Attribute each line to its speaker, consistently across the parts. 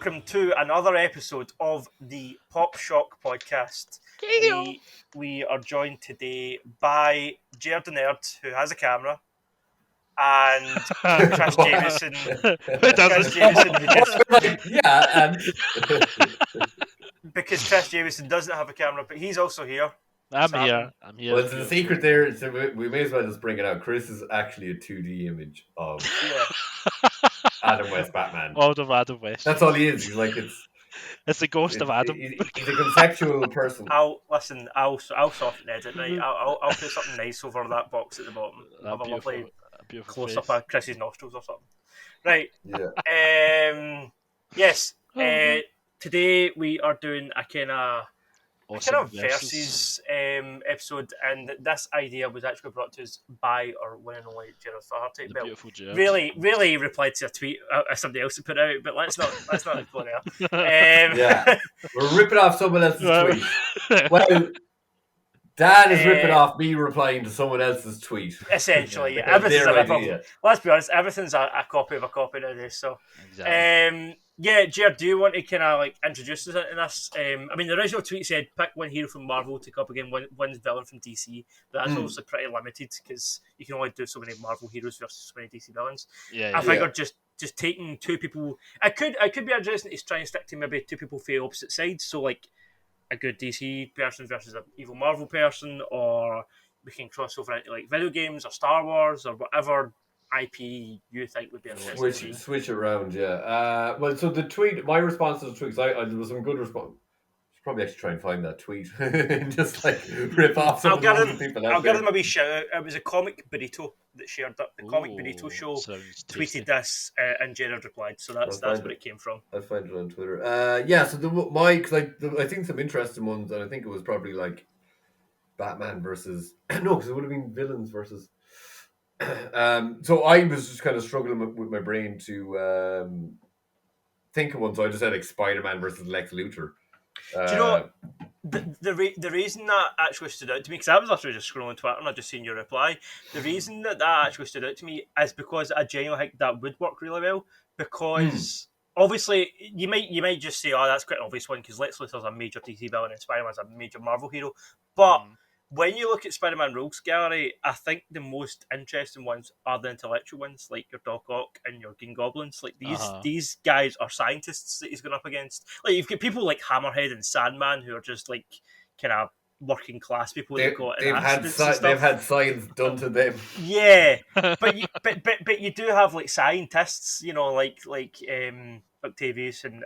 Speaker 1: welcome to another episode of the Pop Shock podcast. We are joined today by Jerd the Nerd, who has a camera, and Chris Jameson. Chris Jameson, who just because Chris Jameson doesn't have a camera, but he's also here.
Speaker 2: I'm here.
Speaker 3: Well, the secret there, so we may as well just bring it out. Chris is actually a 2D image of Adam West Batman.
Speaker 2: World of Adam West.
Speaker 3: That's all he is. He's like
Speaker 2: it's the ghost of Adam.
Speaker 3: He's a conceptual person.
Speaker 1: I'll soften the edit, right? I'll put something nice over that box at the bottom. Have a lovely close up of Chris's nostrils or something. Right.
Speaker 3: Yeah.
Speaker 1: Yes. Today we are doing a kind of versus episode, and this idea was actually brought to us by our one and only Jerd Flaherty.
Speaker 2: Beautiful Jerd.
Speaker 1: Really replied to a tweet somebody else had put out, but let's not go there.
Speaker 3: Yeah, we're ripping off someone else's tweet. Well, Dan is ripping off me replying to someone else's tweet.
Speaker 1: Essentially, everything's let's be honest, everything's a copy of a copy nowadays. So,
Speaker 2: exactly.
Speaker 1: Jerd, do you want to kind of introduce us into this? I mean, the original tweet said pick one hero from Marvel to come up again, one villain from DC, but that's obviously pretty limited because you can only do so many Marvel heroes versus so many DC villains. I figured just taking two people, I could be interesting to try and stick to maybe two people from opposite sides. So like a good DC person versus an evil Marvel person, or we can cross over into like video games or Star Wars or whatever IP you think would be interesting.
Speaker 3: Switch around, yeah. Well, so the tweet, my response to the tweet, there was some good response. Should probably actually try and find that tweet and just rip off some of the people.
Speaker 1: I'll give them a wee shout out. It was a Comic Burrito that shared that. The Comic Burrito show tweeted this, and Jerd replied. So that's where it came from.
Speaker 3: I'll find it on Twitter. So I think some interesting ones, and I think it was probably like Batman versus because it would have been villains versus. So I was just kind of struggling with my brain to think of one. So I just said like Spider-Man versus Lex Luthor.
Speaker 1: Do you know the reason that actually stood out to me, because I was literally just scrolling Twitter and I just seen your reply. The reason that actually stood out to me is because I genuinely think that would work really well. Because obviously you might just say, "Oh, that's quite an obvious one," because Lex Luthor's a major DC villain and Spider-Man's a major Marvel hero, but. When you look at Spider-Man Rogues Gallery, I think the most interesting ones are the intellectual ones, like your Doc Ock and your Green Goblins. Like these guys are scientists that he's going up against. Like you've got people like Hammerhead and Sandman who are just like kind of working class people. They've
Speaker 3: had science done to them.
Speaker 1: Yeah, but you do have like scientists, like Octavius and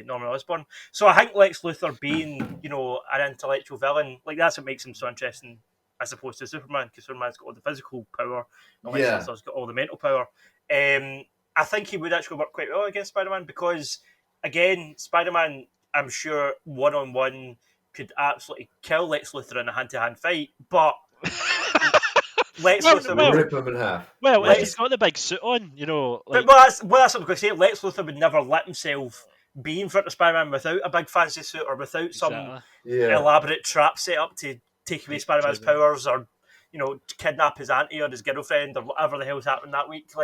Speaker 1: Norman Osborn. So I think Lex Luthor being, an intellectual villain, like that's what makes him so interesting as opposed to Superman, because Superman's got all the physical power and Lex Luthor's got all the mental power. I think he would actually work quite well against Spider-Man because, again, Spider-Man, I'm sure, one-on-one could absolutely kill Lex Luthor in a hand-to-hand fight, but... Lex Luthor
Speaker 3: would rip him in half.
Speaker 2: Well, if he's got the big suit on,
Speaker 1: that's what I'm going to say. Lex Luthor would never let himself be in front of Spider-Man without a big fancy suit or without some elaborate trap set up to take away Spider-Man's powers or, kidnap his auntie or his girlfriend or whatever the hell's happened that week. So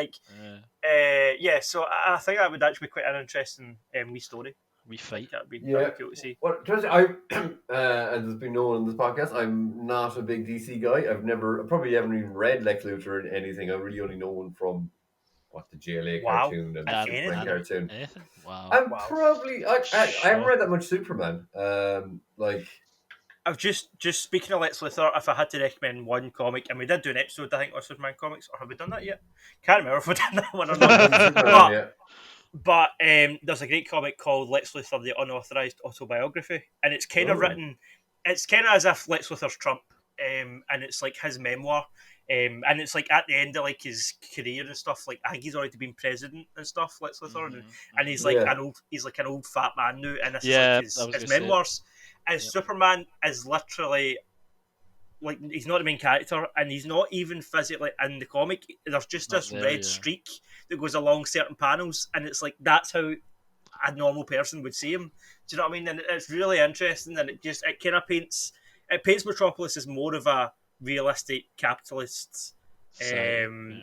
Speaker 1: I think that would actually be quite an interesting wee story.
Speaker 2: We fight.
Speaker 1: That'd be pretty cool to see.
Speaker 3: Well, as has been known on this podcast, I'm not a big DC guy. I probably haven't even read Lex Luthor in anything. I really only know one from the JLA cartoon and the Superman cartoon.
Speaker 2: Wow.
Speaker 3: I haven't read that much Superman.
Speaker 1: I've just speaking of Lex Luthor, if I had to recommend one comic, and we did do an episode, I think, on Superman comics, or have we done that yet? Can't remember if we done that one or not. But there's a great comic called Lex Luthor, the Unauthorized Autobiography, and it's kind of written, it's kind of as if Lex Luthor's Trump, and it's like his memoir, and it's like at the end of like his career and stuff. Like I think he's already been president and stuff, Lex Luthor, and he's like an old fat man now, and this is like his memoirs. And Superman is literally. Like he's not the main character, and he's not even physically in the comic. There's just this red streak that goes along certain panels, and it's like that's how a normal person would see him. Do you know what I mean? And it's really interesting, and it kind of paints Metropolis as more of a realistic capitalist,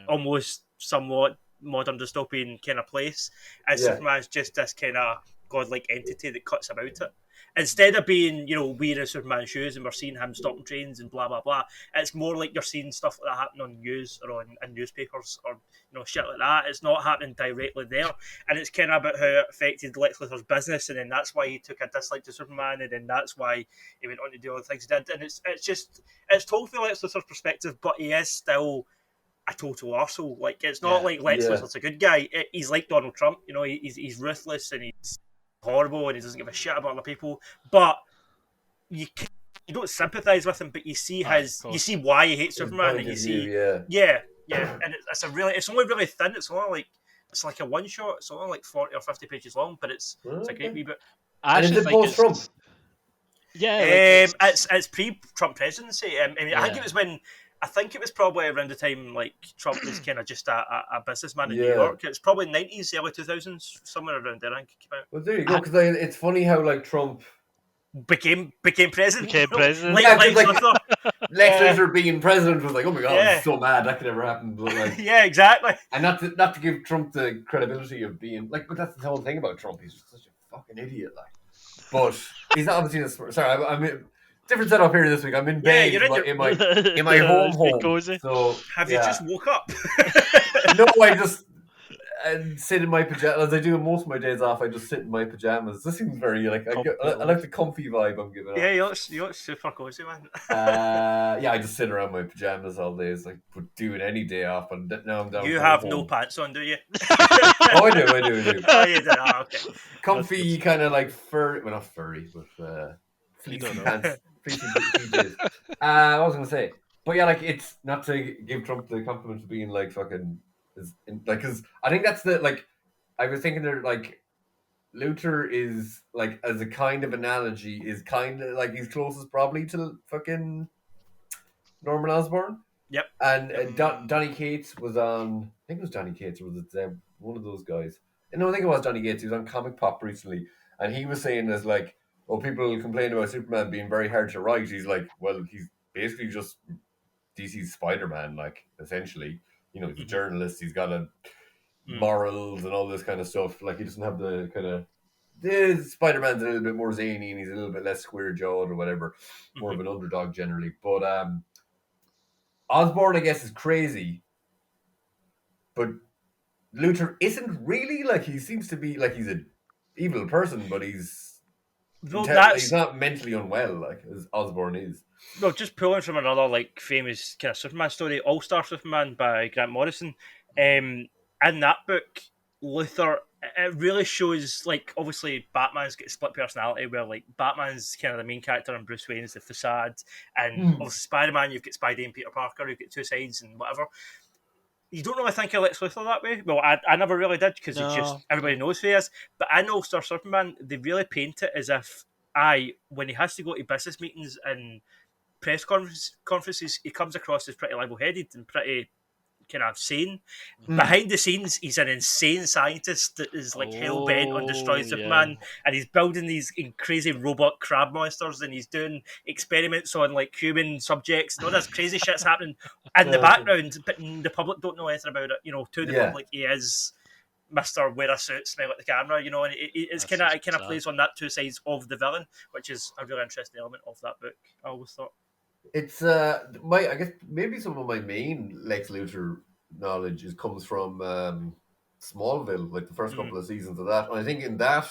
Speaker 1: almost somewhat modern dystopian kind of place, as Superman's just this kind of godlike entity that cuts about it. Instead of being, wearing Superman's shoes and we're seeing him stopping trains and blah blah blah, it's more like you're seeing stuff like that happen on news or in newspapers or shit like that. It's not happening directly there, and it's kind of about how it affected Lex Luthor's business, and then that's why he took a dislike to Superman, and then that's why he went on to do all the things he did. And it's told from Lex Luthor's perspective, but he is still a total arsehole. Like, it's not like Lex Luthor's a good guy. He's like Donald Trump, he's ruthless and he's horrible and he doesn't give a shit about other people. But you don't sympathise with him, but you see why he hates Superman, and you see, and it's only really thin. It's like a one shot. It's only like 40 or 50 pages long, but it's a great wee bit.
Speaker 3: And is it post-Trump?
Speaker 1: Yeah, it's pre-Trump presidency. I think it was I think it was probably around the time like Trump was kind of just a businessman in New York. It's probably 90s, early 2000s, somewhere around there. I think it came out.
Speaker 3: Well, there you go. Because it's funny how like Trump
Speaker 1: became president.
Speaker 2: Lex
Speaker 3: Luthor being president was like, oh my god, I'm so mad that could ever happen. But like,
Speaker 1: yeah, exactly.
Speaker 3: And not to give Trump the credibility of being like, but that's the whole thing about Trump. He's just such a fucking idiot. Like, but he's not obviously. Sorry, I'm in different setup here this week. I'm in bed in my home. So
Speaker 1: have you just woke up?
Speaker 3: No, I just sit in my pajamas. As I do most of my days off, I just sit in my pajamas. This seems very like I like the comfy vibe I'm giving.
Speaker 1: Yeah, you look super cozy, man.
Speaker 3: I just sit around my pajamas all day. It's like would do it any day off, and now I'm down.
Speaker 1: You have no pants on, do you?
Speaker 3: Oh, I do.
Speaker 1: Oh, you do. Oh, okay.
Speaker 3: Comfy, kind of like furry. Well, not furry, but fleecy pants. Fleecy PJs. What was I gonna say? But yeah, like it's not to give Trump the compliment of being like fucking. Because I think that's I was thinking that like Luthor is like as a kind of analogy is kind of like he's closest probably to fucking Norman Osborn.
Speaker 1: Yep.
Speaker 3: And Donny Cates was on. I think it was Donny Cates, or was it one of those guys? No, I think it was Donny Cates. He was on Comic Pop recently, and he was saying as like, oh, people complain about Superman being very hard to write. He's like, well, he's basically just DC's Spider-Man, like essentially. He's a journalist. He's got morals and all this kind of stuff. Like he doesn't have the kind of. Spider-Man's a little bit more zany and he's a little bit less square-jawed or whatever. More of an underdog generally. But Osborn, I guess, is crazy. But Luthor isn't really. Like he seems to be like he's an evil person, but he's not mentally unwell like as Osborn is.
Speaker 1: Well, just pulling from another like famous kind of Superman story, All-Star Superman by Grant Morrison. In that book, Luthor, it really shows like obviously Batman's got a split personality where like Batman's kind of the main character and Bruce Wayne's the facade, and obviously Spider-Man, you've got Spidey and Peter Parker, who've got two sides and whatever. You don't really think of Lex Luthor that way. Well, I never really did because it's just everybody knows who he is. But in All-Star Superman, they really paint it as if when he has to go to business meetings and press conferences, he comes across as pretty level-headed and pretty kind of sane. Behind the scenes, he's an insane scientist that is like hell-bent on destroying Superman, and he's building these crazy robot crab monsters, and he's doing experiments on like human subjects, and all this crazy shit's happening in the background, but the public don't know anything about it. To the public, he is Mr. Wear a suit, smile at the camera, and it kind of plays on that two sides of the villain, which is a really interesting element of that book. I always thought.
Speaker 3: It's I guess maybe some of my main Lex Luthor knowledge comes from Smallville, like the first couple of seasons of that. And I think in that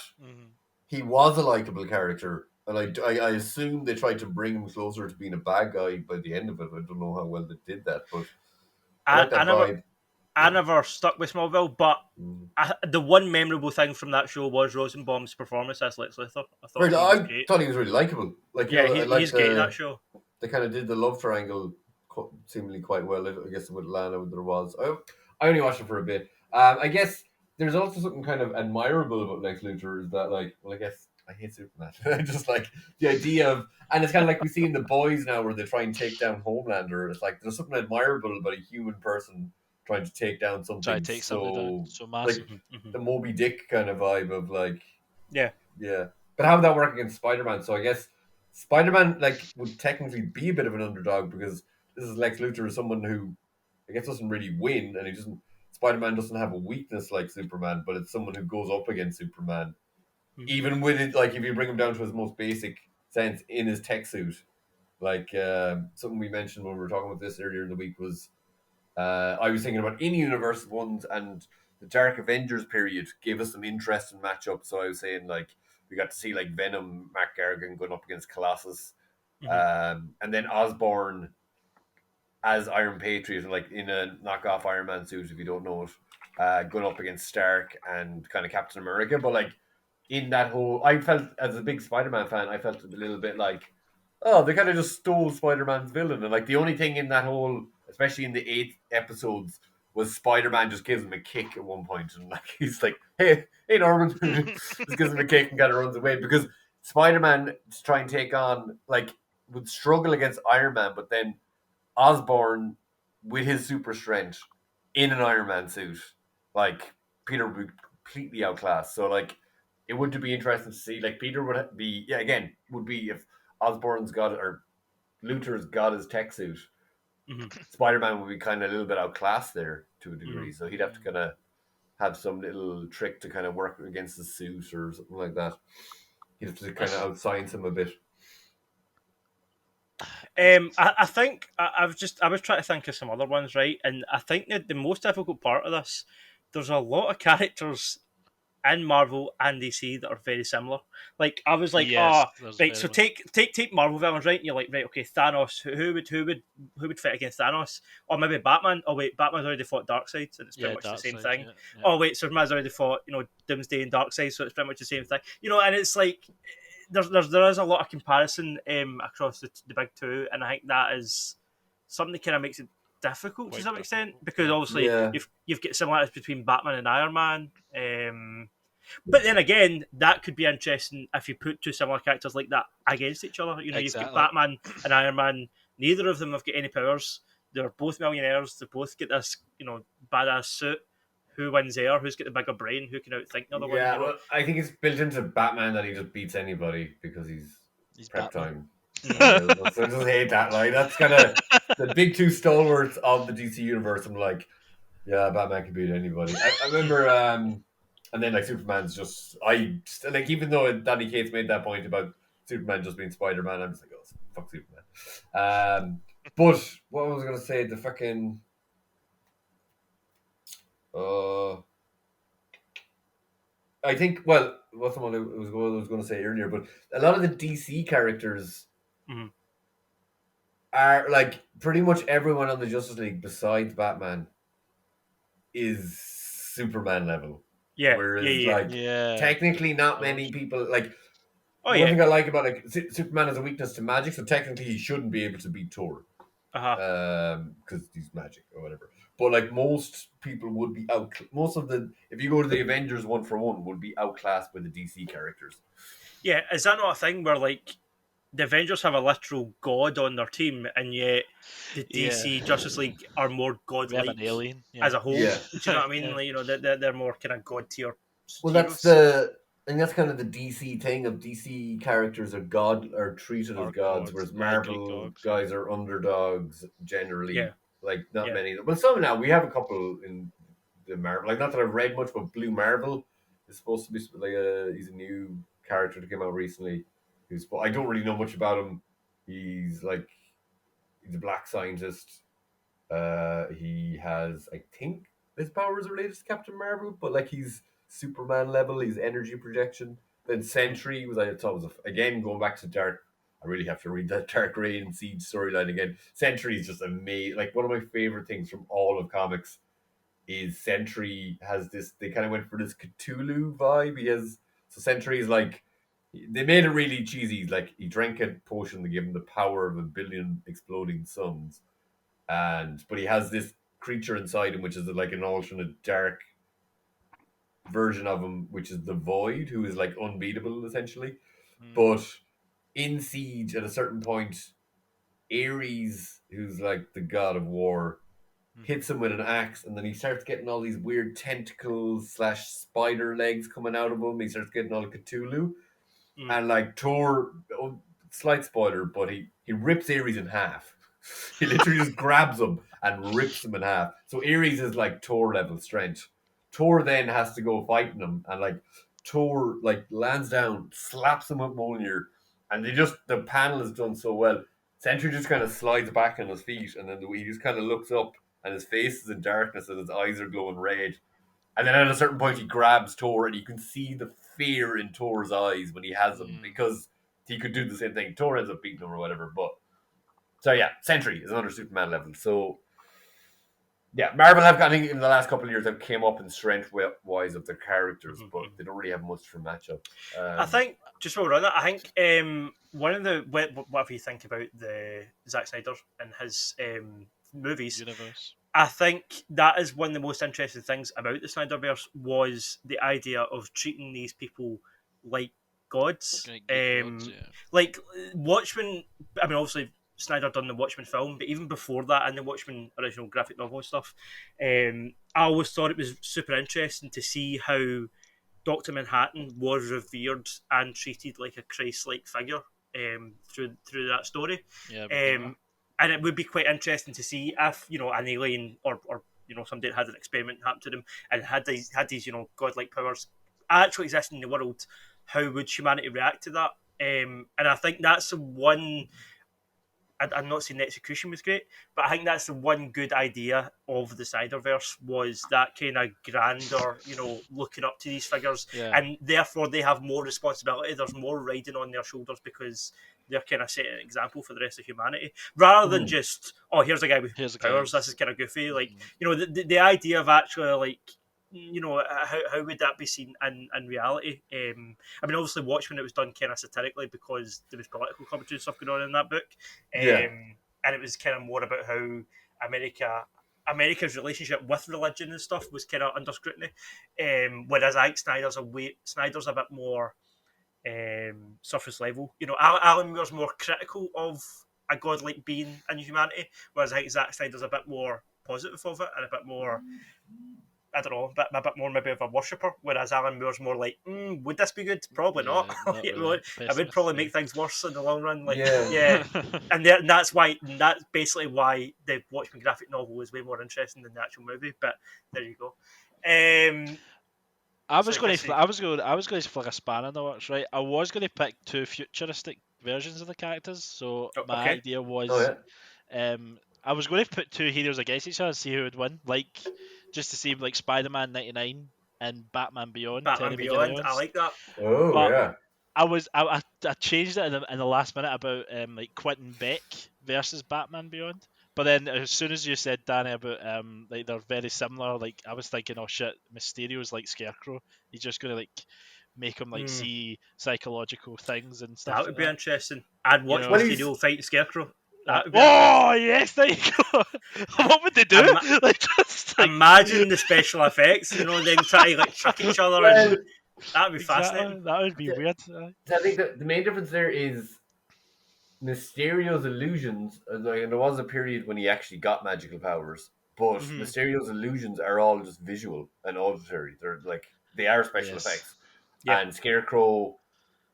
Speaker 3: he was a likable character, and I assume they tried to bring him closer to being a bad guy by the end of it. I don't know how well they did that, but I
Speaker 1: never stuck with Smallville, but the one memorable thing from that show was Rosenbaum's performance as Lex Luthor. I
Speaker 3: thought he was really likable. Like,
Speaker 1: he's great in that show.
Speaker 3: They kind of did the love triangle seemingly quite well. I guess with Lana there was. I only watched it for a bit. I guess there's also something kind of admirable about Lex Luthor is that I guess I hate Superman. I just like the idea of, and it's kind of like we see in The Boys now where they try and take down Homelander. It's like there's something admirable about a human person trying to take down something.
Speaker 2: Try to take something so massive.
Speaker 3: Like the Moby Dick kind of vibe of like.
Speaker 1: Yeah.
Speaker 3: But how would that work against Spider-Man? So I guess Spider-Man would technically be a bit of an underdog because this is Lex Luthor, someone who I guess doesn't really win, and Spider-Man doesn't have a weakness like Superman, but it's someone who goes up against Superman. even with it, like if you bring him down to his most basic sense in his tech suit, like something we mentioned when we were talking about this earlier in the week was I was thinking about in-universe ones, and the Dark Avengers period gave us some interesting matchups. So I was saying like we got to see like Venom, Mark Gargan going up against Colossus, and then Osborn as Iron Patriot, like in a knockoff Iron Man suit, if you don't know it, going up against Stark and kind of Captain America. But like in that whole, I felt as a big Spider-Man fan, I felt a little bit like, oh, they kind of just stole Spider-Man's villain, and like the only thing in that whole, especially in the 8 episodes, was Spider-Man just gives him a kick at one point, and like he's like, hey Norman, just gives him a kick and kind of runs away because Spider-Man to try and take on like would struggle against Iron Man, but then Osborn with his super strength in an Iron Man suit, like Peter would be completely outclassed. So like it would be interesting to see. Like Peter would be would be if Osborn's got or Luthor's got his tech suit. Spider Man would be kind of a little bit outclassed there to a degree. So he'd have to kind of have some little trick to kind of work against the suit or something like that. He'd have to kind of outscience him a bit.
Speaker 1: I think I was trying to think of some other ones, right? And I think that the most difficult part of this, there's a lot of characters in Marvel and DC that are very similar. Like I was like, right. So take Marvel villains, right? And you're like, right, okay, Thanos. Who would fit against Thanos? Or maybe Batman. Oh wait, Batman's already fought Darkseid, and it's pretty much the same thing. Yeah. Oh wait, Superman's already fought Doomsday and Darkseid, so it's pretty much the same thing. And it's like there is a lot of comparison across the big two, and I think that is something that kind of makes it difficult to some extent because obviously you've got similarities between Batman and Iron Man. But then again, that could be interesting if you put two similar characters like that against each other. You've got Batman and Iron Man. Neither of them have got any powers. They're both millionaires. They both get this, badass suit. Who wins there? Who's got the bigger brain? Who can outthink the other one?
Speaker 3: Yeah, well, I think it's built into Batman that he just beats anybody because he's prep
Speaker 2: Batman.
Speaker 3: Time. So I just hate that. Like that's kind of the big two stalwarts of the DC universe. I'm like, yeah, Batman can beat anybody. I remember, and then like Superman's just like even though Danny Cates made that point about Superman just being Spider-Man, I'm just like, oh fuck Superman. But what was I gonna say? The fucking I think, well, what's the one I was going to say earlier, but a lot of the DC characters are like pretty much everyone on the Justice League besides Batman is Superman level.
Speaker 1: Yeah.
Speaker 3: Whereas, technically, not many people like. One thing I like about Superman has a weakness to magic, so technically he shouldn't be able to beat Thor. Because he's magic or whatever. But like most people would be if you go to the Avengers 1-for-1 would be outclassed by the DC characters.
Speaker 1: Yeah, is that not a thing where like the Avengers have a literal god on their team, and yet the DC Justice League are more godlike
Speaker 2: an alien
Speaker 1: as a whole? Do you know what I mean? Like, they're more kind of god tier.
Speaker 3: Well, that's kind of the DC thing of DC characters are treated as gods, whereas Marvel guys are underdogs generally. Yeah. Like not many of them. Well, some now we have a couple in the Marvel. Like not that I've read much, but Blue Marvel is supposed to be like he's a new character that came out recently. I don't really know much about him. He's a black scientist. He has, I think, his powers related to Captain Marvel, but like he's Superman level. He's energy projection. Then Sentry I thought was again going back to Dark. I really have to read that Dark Reign and Siege storyline again. Sentry is just amazing. Like one of my favorite things from all of comics is Sentry has this. They kind of went for this Cthulhu vibe. Sentry is like. They made it really cheesy. Like he drank a potion that gave him the power of 1 billion exploding suns, but he has this creature inside him, which is like an alternate dark version of him, which is the Void, who is like unbeatable essentially. But in Siege, at a certain point, Ares, who's like the god of war, hits him with an axe, and then he starts getting all these weird tentacles / spider legs coming out of him. He starts getting all Cthulhu. And like Thor, slight spoiler, but he rips Ares in half. He literally just grabs him and rips him in half. So Ares is like Thor level strength. Thor then has to go fighting him, and like Thor like lands down, slaps him with Mjolnir, and the panel is done so well. Sentry just kind of slides back on his feet, and then he just kind of looks up, and his face is in darkness, and his eyes are glowing red. And then at a certain point, he grabs Thor, and you can see the fear in Thor's eyes when he has him, because he could do the same thing. Thor ends up beating him or whatever. But so yeah, Sentry is under Superman level. So yeah, Marvel have, I think, in the last couple of years, have came up in strength wise of their characters, but they don't really have much for matchups.
Speaker 1: I think, just while we're on that, I think one of the whatever you think about the Zack Snyder and his movies
Speaker 2: universe,
Speaker 1: I think that is one of the most interesting things about the Snyderverse was the idea of treating these people like gods. Like Watchmen, I mean, obviously Snyder done the Watchmen film, but even before that and the Watchmen original graphic novel and stuff, I always thought it was super interesting to see how Dr. Manhattan was revered and treated like a Christ-like figure through that story. And it would be quite interesting to see if, an alien or somebody that had an experiment happen to them and had these godlike powers actually exist in the world, how would humanity react to that? And I think that's the one. I'm not saying the execution was great, but I think that's the one good idea of the Snyderverse was that kind of grandeur, looking up to these figures, and therefore they have more responsibility. There's more riding on their shoulders because they're kind of setting an example for the rest of humanity, rather than just, here's a guy with powers. This is kind of goofy. Like, the idea of actually like, how would that be seen in reality? I mean, obviously, Watchmen, it was done kind of satirically because there was political commentary and stuff going on in that book, and it was kind of more about how America's relationship with religion and stuff was kind of under scrutiny. Whereas I think Snyder's a bit more surface level. Alan Moore's more critical of a godlike being in humanity, whereas I think Zack Snyder's a bit more positive of it and a bit more. I don't know, a bit more maybe of a worshipper, whereas Alan Moore's more like, would this be good? Probably not. Really. It would probably make things worse in the long run. Like, and that's basically why the Watchmen graphic novel is way more interesting than the actual movie. But there you go.
Speaker 2: I was going to flick a spanner in the works, right? I was going to pick two futuristic versions of the characters. So my idea was, I was going to put two heroes against each other and see who would win, like just to see like Spider-Man 99 and Batman Beyond.
Speaker 1: I like that.
Speaker 2: I changed it in the last minute about like Quentin Beck versus Batman Beyond. But then as soon as you said, Danny, about like they're very similar, like I was thinking, oh shit, Mysterio's like Scarecrow. He's just gonna like make him like see psychological things and stuff.
Speaker 1: That would be interesting. I'd watch Mysterio fight Scarecrow.
Speaker 2: Yes, there you go. What would they do?
Speaker 1: Imagine the special effects, them trying to like chuck each other, and that would be fascinating.
Speaker 2: That would be weird.
Speaker 3: I think the main difference there is Mysterio's illusions. Like, there was a period when he actually got magical powers, but Mysterio's illusions are all just visual and auditory. They are special effects, and Scarecrow,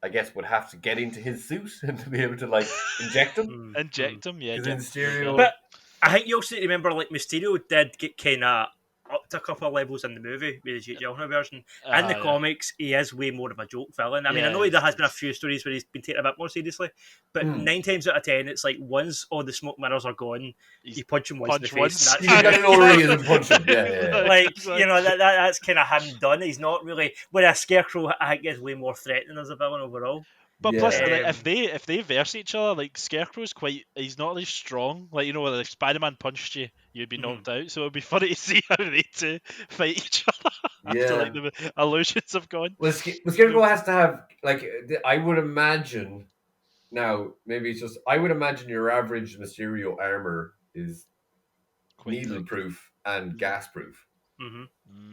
Speaker 3: I guess, would have to get into his suit and to be able to like inject him.
Speaker 2: Mysterio.
Speaker 1: But I think you also need to remember, like, Mysterio did get kind of up to a couple of levels in the movie with the Jake Gyllenhaal version. In the comics, he is way more of a joke villain. I mean, I know there has been a few stories where he's been taken a bit more seriously, but 9 times out of 10, it's like once all the smoke mirrors are gone, you punch him once in the face.
Speaker 3: You got no reason to punch him.
Speaker 1: Like, that's kind of him done. He's not really. Whereas Scarecrow, I think, is way more threatening as a villain overall.
Speaker 2: But plus, if they verse each other, like Scarecrow's he's not really strong. Like, if Spider-Man punched you, you'd be knocked out. So it'd be funny to see how they two fight each other after like the illusions have gone.
Speaker 3: Well, Scarecrow has to have I would imagine. Now, maybe it's just I would imagine your average Mysterio armor is needle-proof and gas-proof.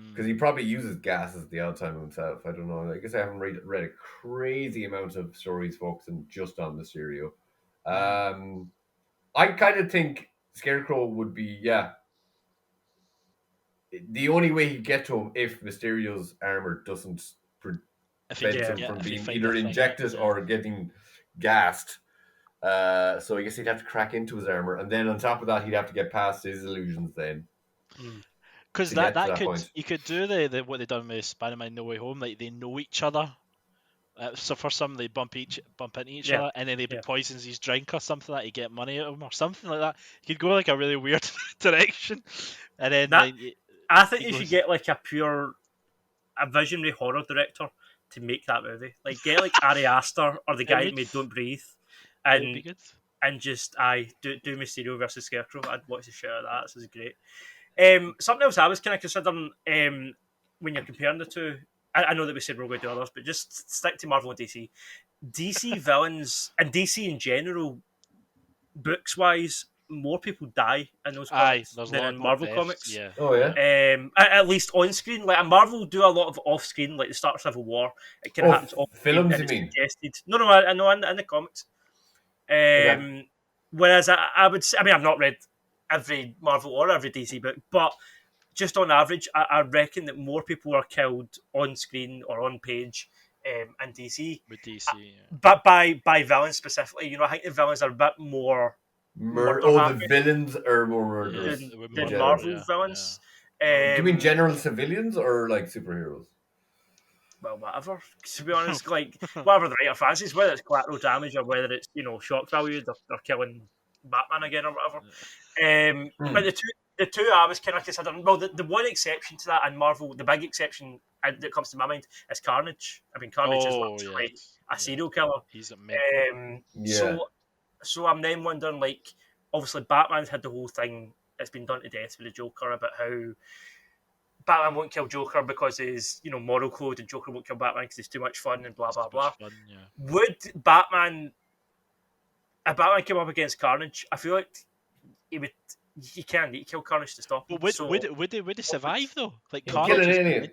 Speaker 3: Because he probably uses gas at the odd time himself. I don't know. I guess I haven't read a crazy amount of stories focusing just on Mysterio. I kind of think Scarecrow would be, the only way he'd get to him if Mysterio's armor doesn't prevent him from being either injected or getting gassed. So I guess he'd have to crack into his armor. And then on top of that, he'd have to get past his illusions then.
Speaker 2: Because
Speaker 3: to get to
Speaker 2: that
Speaker 3: that
Speaker 2: could
Speaker 3: point.
Speaker 2: you could do the what they done with Spider-Man No Way Home, like they know each other. So for some, they bump into each other, and then he poisons his drink or something like to get money out of him or something like that. You could go like a really weird direction, and then
Speaker 1: That I think
Speaker 2: he
Speaker 1: you
Speaker 2: goes-
Speaker 1: should get like a visionary horror director to make that movie. Like get like Ari Aster or the guy that made Don't Breathe,
Speaker 2: it would be
Speaker 1: and
Speaker 2: good.
Speaker 1: just do Mysterio versus Scarecrow. I'd watch the shit out of that. This is great. Something else I was kind of considering when you're comparing the two. I know that we said we're going to do others, but just stick to Marvel and DC. DC villains and DC in general, books wise, more people die in those comics
Speaker 2: There's a
Speaker 1: than
Speaker 2: lot
Speaker 1: in
Speaker 2: more
Speaker 1: Marvel
Speaker 2: deaths,
Speaker 1: comics.
Speaker 2: yeah.
Speaker 3: Oh yeah.
Speaker 1: At least on screen, like a Marvel do a lot of off screen, like the start of Civil War. It kind of happens off screen
Speaker 3: films,
Speaker 1: and
Speaker 3: you
Speaker 1: it's
Speaker 3: mean?
Speaker 1: suggested. No, I know in the comics.
Speaker 3: Okay.
Speaker 1: Whereas I would say, I mean, I've not read every Marvel or every DC book, but just on average, I reckon that more people are killed on screen or on page in DC.
Speaker 2: With DC,
Speaker 1: But by villains specifically, you know, I think the villains are a bit more
Speaker 3: the villains are more murderous
Speaker 1: than Marvel villains.
Speaker 3: Do you mean general civilians or like superheroes?
Speaker 1: Well, whatever. To be honest, like whatever the writer fancies, whether it's collateral damage or whether it's shock value, they're killing Batman again or whatever. But the two I was kind of considering. Well, the one exception to that in Marvel, the big exception that comes to my mind is Carnage. I mean, Carnage is literally a serial killer.
Speaker 2: He's a
Speaker 1: So I'm then wondering, like, obviously Batman's had the whole thing. It's been done to death with the Joker about how Batman won't kill Joker because his moral code, and Joker won't kill Batman because he's too much fun and blah blah blah.
Speaker 2: Fun,
Speaker 1: Would Batman, if Batman came up against Carnage, I feel like he can't kill Carnage to stop him.
Speaker 2: But would they survive though? Like
Speaker 3: Carnage kill an alien.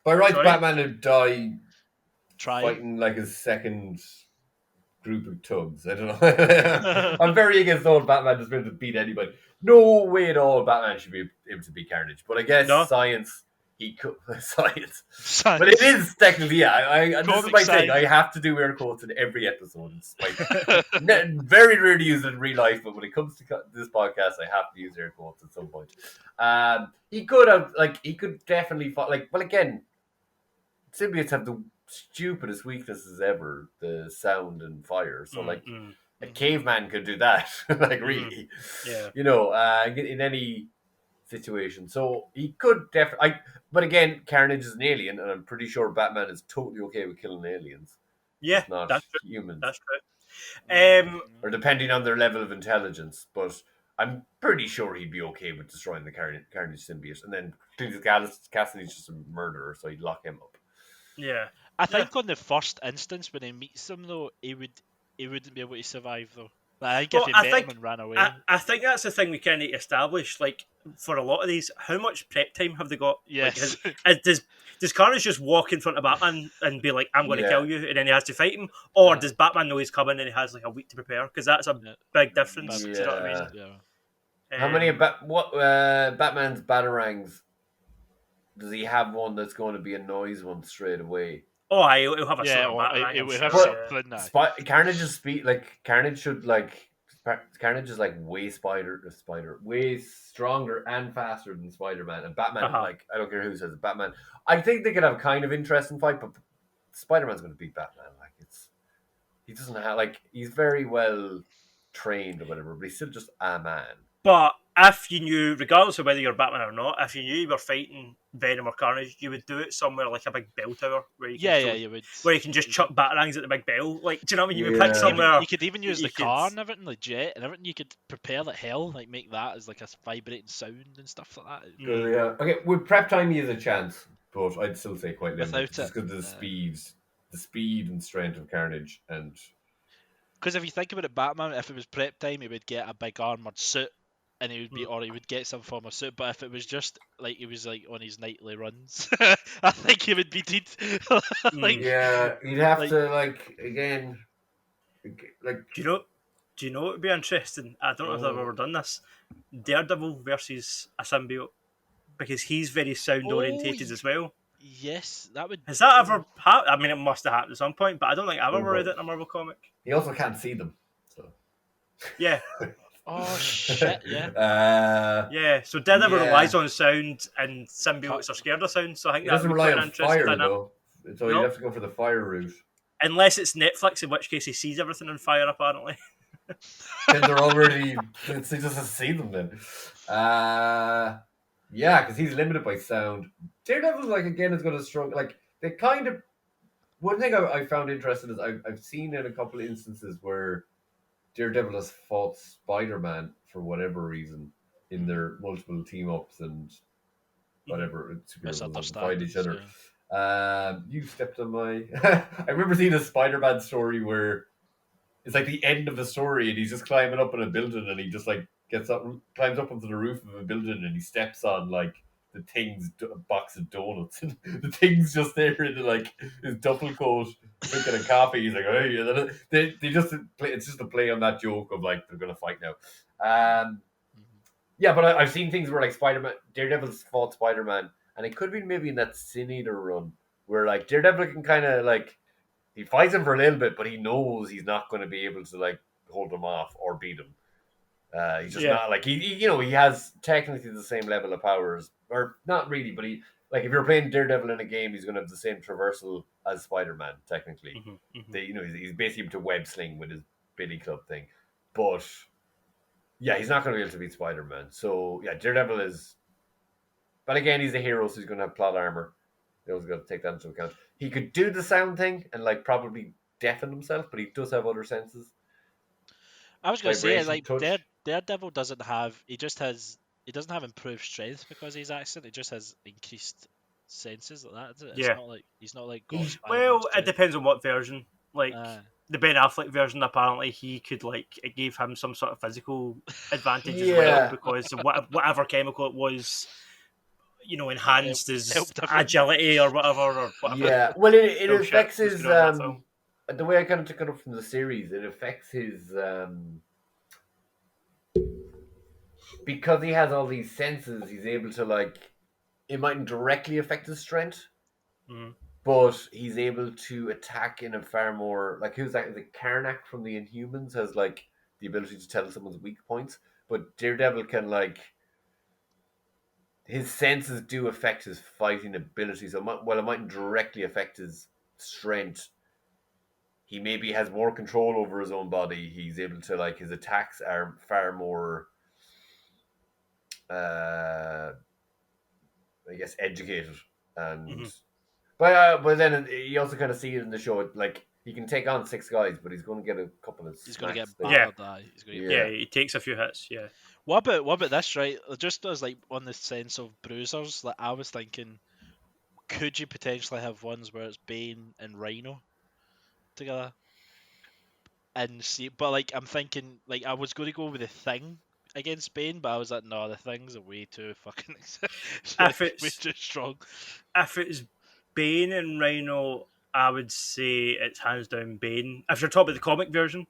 Speaker 3: By rights, Batman would die fighting like his second group of thugs. I don't know. I'm very against all Batman just being able to beat anybody. No way at all Batman should be able to beat Carnage. But I guess science, he could. Science. But it is technically, this is my thing. I have to do air quotes in every episode. Very rarely use it in real life, but when it comes to this podcast, I have to use air quotes at some point. He could definitely fight. Well, again, symbiotes have the stupidest weaknesses ever, the sound and fire. So a caveman could do that. Really. Yeah. In any situation. So he could definitely but again, Carnage is an alien, and I'm pretty sure Batman is totally okay with killing aliens.
Speaker 1: Yeah,
Speaker 3: not
Speaker 1: that's true.
Speaker 3: humans.
Speaker 1: That's true.
Speaker 3: Or depending on their level of intelligence, but I'm pretty sure he'd be okay with destroying the Carnage symbiote, and then Cassidy's just a murderer, so he'd lock him up.
Speaker 1: Yeah.
Speaker 2: I think on the first instance when he meets them though, he wouldn't be able to survive though. Like, I think if he met him and ran away.
Speaker 1: I think that's the thing we kind of establish. Like for a lot of these, how much prep time have they got?
Speaker 2: Yes.
Speaker 1: Like, does Carnage just walk in front of Batman and be like, "I'm going to kill you," and then he has to fight him, or does Batman know he's coming and he has like a week to prepare? Because that's a big difference.
Speaker 3: Yeah.
Speaker 1: Do you know what I mean?
Speaker 3: Yeah. How many Batman's batarangs? Does he have one that's going to be a noise one straight away?
Speaker 1: Oh, he'll have a
Speaker 2: it will have something.
Speaker 3: Carnage's speed, Carnage should Carnage is way way stronger and faster than Spider-Man, and Batman I don't care who says it, Batman. I think they could have a kind of interesting fight, but Spider-Man's going to beat Batman. He doesn't have he's very well trained or whatever, but he's still just a man.
Speaker 1: But if you knew, regardless of whether you're Batman or not, if you knew you were fighting Venom or Carnage, you would do it somewhere like a big bell tower where you can
Speaker 2: you would.
Speaker 1: Where you can just chuck batarangs at the big bell. Do you know what I mean? You would pick somewhere.
Speaker 2: You could even use the car and everything, like jet and everything. You could prepare like hell, make that as a vibrating sound and stuff like that.
Speaker 3: Yeah. Okay, with prep time, he has a chance, but I'd still say quite limited just because of the speed and strength of Carnage, and
Speaker 2: because if you think about it, Batman, if it was prep time, he would get a big armored suit. And he would be, or he would get some form of suit. But if it was just he was on his nightly runs, I think he would be dead.
Speaker 3: He'd have to again.
Speaker 1: Do you know what would be interesting? I don't know if I've ever done this. Daredevil versus a symbiote, because he's very sound orientated as well.
Speaker 2: Yes, that would.
Speaker 1: Has that ever happened? I mean, it must have happened at some point, but I don't think I've ever read it in a Marvel comic.
Speaker 3: He also can't see them, so
Speaker 1: yeah.
Speaker 2: Oh shit! Yeah.
Speaker 1: Yeah, so Daredevil
Speaker 3: Yeah.
Speaker 1: relies on sound, and symbiotes are scared of sound. So I think
Speaker 3: He
Speaker 1: that
Speaker 3: doesn't
Speaker 1: would be
Speaker 3: rely
Speaker 1: quite an
Speaker 3: on
Speaker 1: interesting
Speaker 3: fire
Speaker 1: dynamic.
Speaker 3: though, so you'd
Speaker 1: No,
Speaker 3: have to go for the fire route.
Speaker 1: unless it's Netflix, in which case he sees everything on fire. Apparently,
Speaker 3: Then they're already. He just has to see them then. Yeah, because he's limited by sound. Daredevil, like again, is going to struggle. Like they kind of. One thing I found interesting is I've seen in a couple of instances where Daredevil has fought Spider-Man for whatever reason in their multiple team ups and whatever superheroes have to fight each
Speaker 2: Misunderstandings.
Speaker 3: other.
Speaker 2: Yeah.
Speaker 3: You stepped on my. I remember seeing a Spider-Man story where it's like the end of the story, and he's just climbing up on a building, and he just like gets up, climbs up onto the roof of a building, and he steps on like the thing's box of donuts, and the thing's just there in like his duffel coat, drinking a coffee. He's like, hey, and then they just play. It's just a play on that joke of like they're gonna fight now. Yeah, but I've seen things where like Spider-Man, Daredevil's fought Spider-Man, and it could be maybe in that Sin Eater run where like Daredevil can kind of like he fights him for a little bit, but he knows he's not going to be able to like hold him off or beat him. He's just
Speaker 1: yeah.
Speaker 3: not like he has technically the same level of powers, or not really, but he like if you're playing Daredevil in a game, he's going to have the same traversal as Spider-Man. Technically, he's basically able to web sling with his Billy Club thing, but yeah, he's not going to be able to beat Spider-Man. So yeah, Daredevil is, but again, he's a hero, so he's going to have plot armor. They always got to take that into account. He could do the sound thing and like probably deafen himself, but he does have other senses.
Speaker 2: I was going to say,
Speaker 3: Vibration,
Speaker 2: like,
Speaker 3: touch.
Speaker 2: Daredevil doesn't have. He doesn't have improved strength because he's accent. He just has increased senses like that. Is it? It's
Speaker 1: Yeah.
Speaker 2: not like he's not like got Spider-Man
Speaker 1: Well, it
Speaker 2: strength.
Speaker 1: depends on what version. Like
Speaker 2: Uh,
Speaker 1: the Ben Affleck version, apparently he could like it gave him some sort of physical advantage as well
Speaker 3: Yeah.
Speaker 1: because of whatever chemical it was, enhanced his
Speaker 2: helped everyone.
Speaker 1: agility or whatever.
Speaker 3: Yeah. Well, it
Speaker 1: bullshit
Speaker 3: affects
Speaker 1: was
Speaker 3: his
Speaker 1: going on in that film.
Speaker 3: the way I kind of took it up from the series. It affects his because he has all these senses. He's able to like it mightn't directly affect his strength, but he's able to attack in a far more like who's that? The Karnak from the Inhumans has like the ability to tell someone's weak points, but Daredevil can like his senses do affect his fighting ability. So while it mightn't directly affect his strength, he maybe has more control over his own body. He's able to like his attacks are far more, I guess, educated and. But then you also kind of see it in the show. Like he can take on 6 guys, but he's going to get a couple of.
Speaker 2: He's going to get
Speaker 1: Yeah.
Speaker 2: battered. He's going to
Speaker 1: Yeah, he takes a few hits. Yeah.
Speaker 2: What about this? Right, just as like on the sense of bruisers, like I was thinking, could you potentially have ones where it's Bane and Rhino together? And see, but like I'm thinking, like I was going to go with the Thing against Bane, but I was like, no, the Thing's are way too fucking
Speaker 1: If
Speaker 2: way
Speaker 1: it's
Speaker 2: too strong.
Speaker 1: if it's Bane and Rhino, I would say it's hands down Bane. If you're talking about the comic version,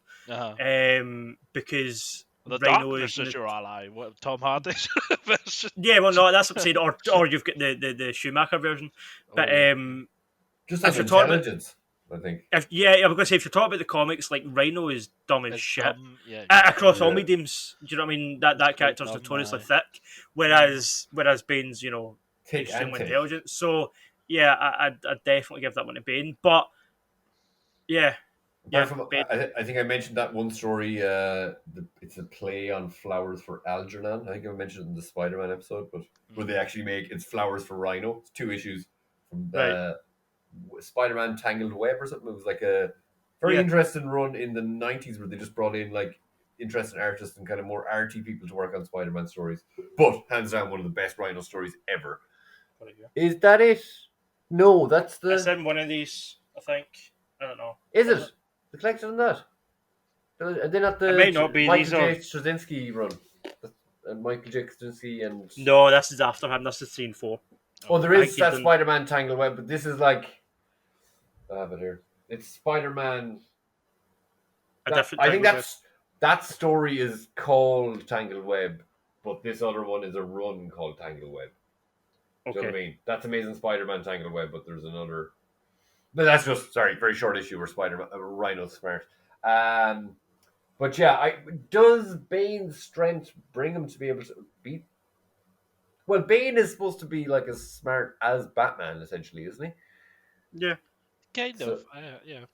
Speaker 1: because
Speaker 2: The
Speaker 1: Rhino
Speaker 2: Darkness is your ally. What Tom Hardy's version?
Speaker 1: Yeah, well, no, that's what I'm saying. Or you've got the Schumacher version, but
Speaker 3: just
Speaker 1: if
Speaker 3: as
Speaker 1: you're talking about,
Speaker 3: intelligence, I think.
Speaker 1: I'm going to say if you're talking about the comics, like Rhino is dumb as
Speaker 2: It's
Speaker 1: shit
Speaker 2: dumb, yeah,
Speaker 1: across all
Speaker 3: Yeah.
Speaker 1: mediums. Do you know what I mean? That character's
Speaker 2: dumb,
Speaker 1: notoriously
Speaker 2: aye.
Speaker 1: thick, whereas Bane's
Speaker 3: Take and
Speaker 1: extremely
Speaker 3: take.
Speaker 1: intelligent. So yeah, I'd definitely give that one to Bane. But yeah,
Speaker 3: Apart from,
Speaker 1: Bane.
Speaker 3: I think I mentioned that one story. It's a play on flowers for Algernon. I think I mentioned it in the Spider-Man episode, but where they actually make it's flowers for Rhino. It's 2 issues from
Speaker 1: Right.
Speaker 3: Spider-Man Tangled Web or something. It was like a very interesting run in the 90s where they just brought in like interesting artists and kind of more arty people to work on Spider-Man stories. But hands down, one of the best Rhino stories ever. Is that it? No, that's the.
Speaker 1: It's in one of these, I think. I don't know.
Speaker 3: Is it? The collection on that? Are they not the
Speaker 1: It may not be.
Speaker 3: Michael
Speaker 1: These
Speaker 3: J.
Speaker 1: are
Speaker 3: Straczynski run? And Michael J. Straczynski and...
Speaker 1: no. This is after him. This is scene 4.
Speaker 3: Oh, there
Speaker 1: I
Speaker 3: is
Speaker 1: think he's
Speaker 3: that
Speaker 1: done-
Speaker 3: Spider-Man Tangled Web, but this is like... I have it here. It's Spider-Man...
Speaker 1: A different.
Speaker 3: I think
Speaker 1: Tangled
Speaker 3: that story is called Tangled Web, but this other one is a run called Tangled Web.
Speaker 1: Web.
Speaker 3: Do you know
Speaker 1: Okay.
Speaker 3: what I mean? That's Amazing Spider-Man Tangled Web, but there's another... But that's just, sorry, very short issue where Rhino's smart. But yeah, does Bane's strength bring him to be able to beat? Well, Bane is supposed to be like as smart as Batman, essentially, isn't he?
Speaker 1: Yeah.
Speaker 2: Kind
Speaker 3: So
Speaker 2: of. Yeah.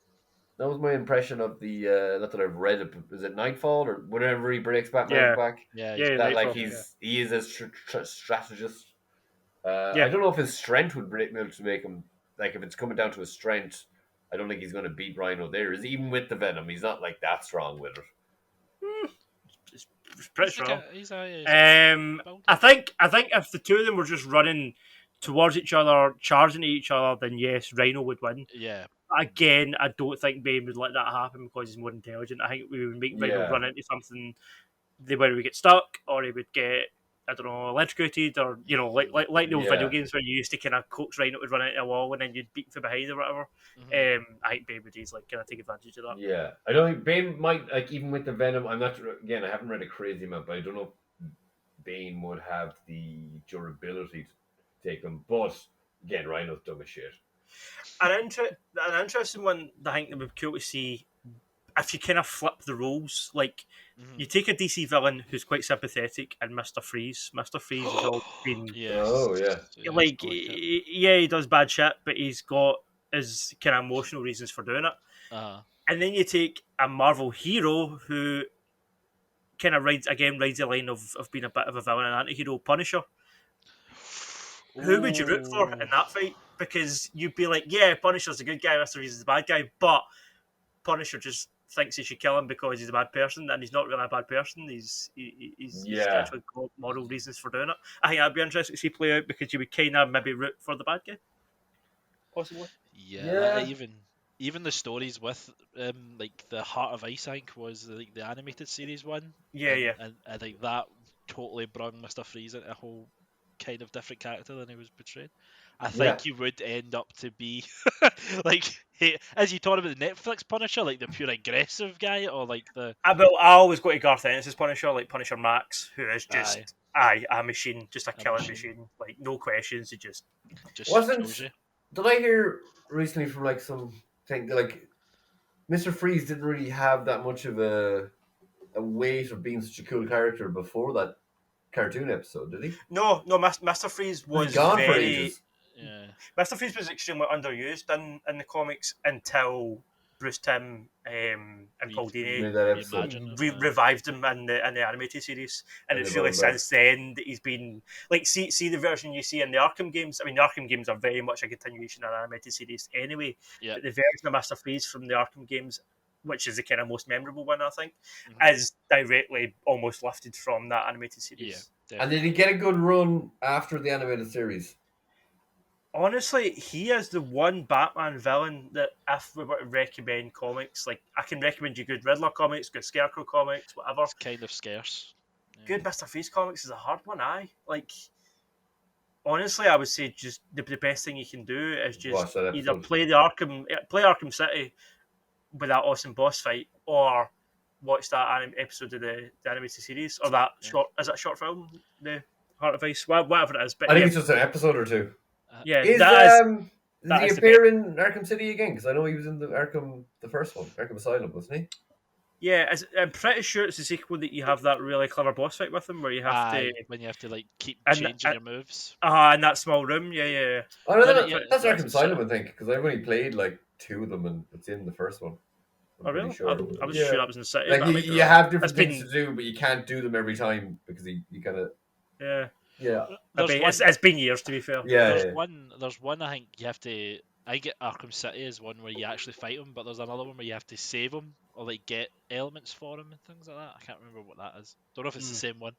Speaker 3: that was my impression of the. Not that I've read it, but is it Nightfall or whenever he breaks Batman's
Speaker 1: Yeah.
Speaker 3: back?
Speaker 2: Yeah. He's
Speaker 1: Yeah.
Speaker 3: That like
Speaker 1: Nightfall.
Speaker 2: yeah.
Speaker 3: he is a strategist. I
Speaker 1: Yeah.
Speaker 3: don't know if his strength would break him to make him like if it's coming down to his strength. I don't think he's going to beat Rhino there. Is even with the Venom, he's not like that strong with it.
Speaker 1: It's pretty
Speaker 2: He's like
Speaker 1: strong.
Speaker 2: he's a
Speaker 1: I
Speaker 2: builder.
Speaker 1: think if the two of them were just running towards each other, charging at each other, then yes, Rhino would win.
Speaker 2: Yeah.
Speaker 1: Again, I don't think Bane would let that happen because he's more intelligent. I think we would make Rhino
Speaker 3: Yeah,
Speaker 1: run into something where he would get stuck or he would get, I don't know, electrocuted or like the old video
Speaker 3: yeah,
Speaker 1: games where you used to kind of coax Rhino to run into a wall and then you'd beat from behind or whatever.
Speaker 2: Mhm.
Speaker 1: I think Bane would easily kind of take advantage of that.
Speaker 3: yeah. I don't think Bane might like even with the Venom. I'm not sure. Again, I haven't read a crazy amount, but I don't know if Bane would have the durability to take them. But again, Rhino's dumb as shit.
Speaker 1: An interesting one that I think that would be cool to see if you kind of flip the roles. Like,
Speaker 2: Mhm.
Speaker 1: you take a DC villain who's quite sympathetic and Mr. Freeze. Mr. Freeze has always been
Speaker 2: Yes.
Speaker 3: Oh yeah,
Speaker 2: Yes.
Speaker 1: like,
Speaker 2: I like it.
Speaker 1: yeah, he does bad shit, but he's got his kind of emotional reasons for doing it.
Speaker 2: Uh.
Speaker 1: And then you take a Marvel hero who kind of rides the line of being a bit of a villain and anti-hero, Punisher. Who would you root for
Speaker 2: Ooh.
Speaker 1: in that fight? Because you'd be like, yeah, Punisher's a good guy, Mr. Freeze is the bad guy, but Punisher just thinks he should kill him because he's a bad person, and he's not really a bad person. He's
Speaker 3: yeah,
Speaker 1: actually got moral reasons for doing it. I think that'd be interesting to see play out because you would kind of maybe root for the bad guy, possibly.
Speaker 2: Yeah, like
Speaker 3: yeah,
Speaker 2: even the stories with like the Heart of Ice, I think, was like the animated series one,
Speaker 1: Yeah, yeah,
Speaker 2: and I think that totally brought Mr. Freeze into a whole kind of different character than he was portrayed. I
Speaker 3: yeah.
Speaker 2: think he would end up to be like as you talked about the Netflix Punisher, like the pure aggressive guy, or like the
Speaker 1: I always go to Garth Ennis' Punisher, like Punisher Max, who is
Speaker 2: aye
Speaker 1: just a machine, just a
Speaker 2: a
Speaker 1: killing
Speaker 2: machine,
Speaker 1: machine, like no questions. He just
Speaker 2: just kills
Speaker 3: Wasn't
Speaker 2: you.
Speaker 3: did I hear recently from like some thing like Mr. Freeze didn't really have that much of a weight of being such a cool character before that cartoon episode, did he?
Speaker 1: no. Mister Freeze
Speaker 3: Was he
Speaker 1: was
Speaker 3: gone for
Speaker 1: very
Speaker 3: ages?
Speaker 2: Yeah,
Speaker 1: Mister Freeze was extremely underused in the comics until Bruce Timm and
Speaker 2: re
Speaker 1: Paul Dini
Speaker 3: Made that episode
Speaker 2: reimagine him.
Speaker 1: revived him in the animated series, and
Speaker 3: and they
Speaker 1: it's
Speaker 3: brought
Speaker 1: really
Speaker 3: him back.
Speaker 1: since then that he's been like see the version you see in the Arkham games. I mean, the Arkham games are very much a continuation of the animated series anyway,
Speaker 2: Yeah.
Speaker 1: but the version of Mister Freeze from the Arkham games, which is the kind of most memorable one, I think,
Speaker 2: Mhm.
Speaker 1: is directly almost lifted from that animated
Speaker 2: Yeah,
Speaker 1: series.
Speaker 3: And did
Speaker 2: definitely.
Speaker 3: he get a good run after the animated series?
Speaker 1: Honestly, he is the one Batman villain that if we were to recommend comics, like I can recommend you good Riddler comics, good Scarecrow comics, whatever.
Speaker 2: It's kind of scarce. Yeah.
Speaker 1: Good Mr. Freeze comics is a hard one, aye. Like honestly, I would say just the best thing you can do is just
Speaker 3: Watch that
Speaker 1: either
Speaker 3: episode.
Speaker 1: play Arkham City with that awesome boss fight, or watch that episode of the animated series, or that
Speaker 2: Yeah.
Speaker 1: short is that short film, the Heart of Ice, whatever it is. But
Speaker 3: I think
Speaker 1: yeah,
Speaker 3: it's just an episode or two.
Speaker 1: yeah,
Speaker 3: Is Does
Speaker 1: that
Speaker 3: he
Speaker 1: is the best.
Speaker 3: appear in Arkham City again? Because I know he was in the first one, Arkham Asylum, wasn't he?
Speaker 1: Yeah, I'm pretty sure it's the sequel that you have that really clever boss fight with him, where you have to
Speaker 2: Aye, when you have to like keep
Speaker 1: and
Speaker 2: changing your moves.
Speaker 1: in that small room. Yeah, yeah, yeah.
Speaker 3: Oh no,
Speaker 2: No,
Speaker 3: no,
Speaker 2: yeah,
Speaker 3: that's
Speaker 2: that's
Speaker 3: Arkham
Speaker 2: the city.
Speaker 3: Asylum, I think, because I've only played like two of them, and it's in the first one. I'm
Speaker 1: Oh,
Speaker 3: pretty
Speaker 1: really?
Speaker 3: sure.
Speaker 1: I was sure
Speaker 3: Yeah,
Speaker 1: that was in the city,
Speaker 3: like
Speaker 1: but I might be
Speaker 3: you
Speaker 1: wrong.
Speaker 3: have
Speaker 1: It's
Speaker 3: different things to
Speaker 1: been
Speaker 3: do, but you can't do them every time because you kind of
Speaker 1: yeah,
Speaker 3: yeah,
Speaker 2: There's one.
Speaker 1: it's been years to be fair.
Speaker 3: yeah,
Speaker 2: There's
Speaker 3: yeah.
Speaker 2: one. There's one. I think you have to. I get Arkham City is one where you actually fight him, but there's another one where you have to save him or like get elements for him and things like that. I can't remember what that is. Don't know if it's the same one,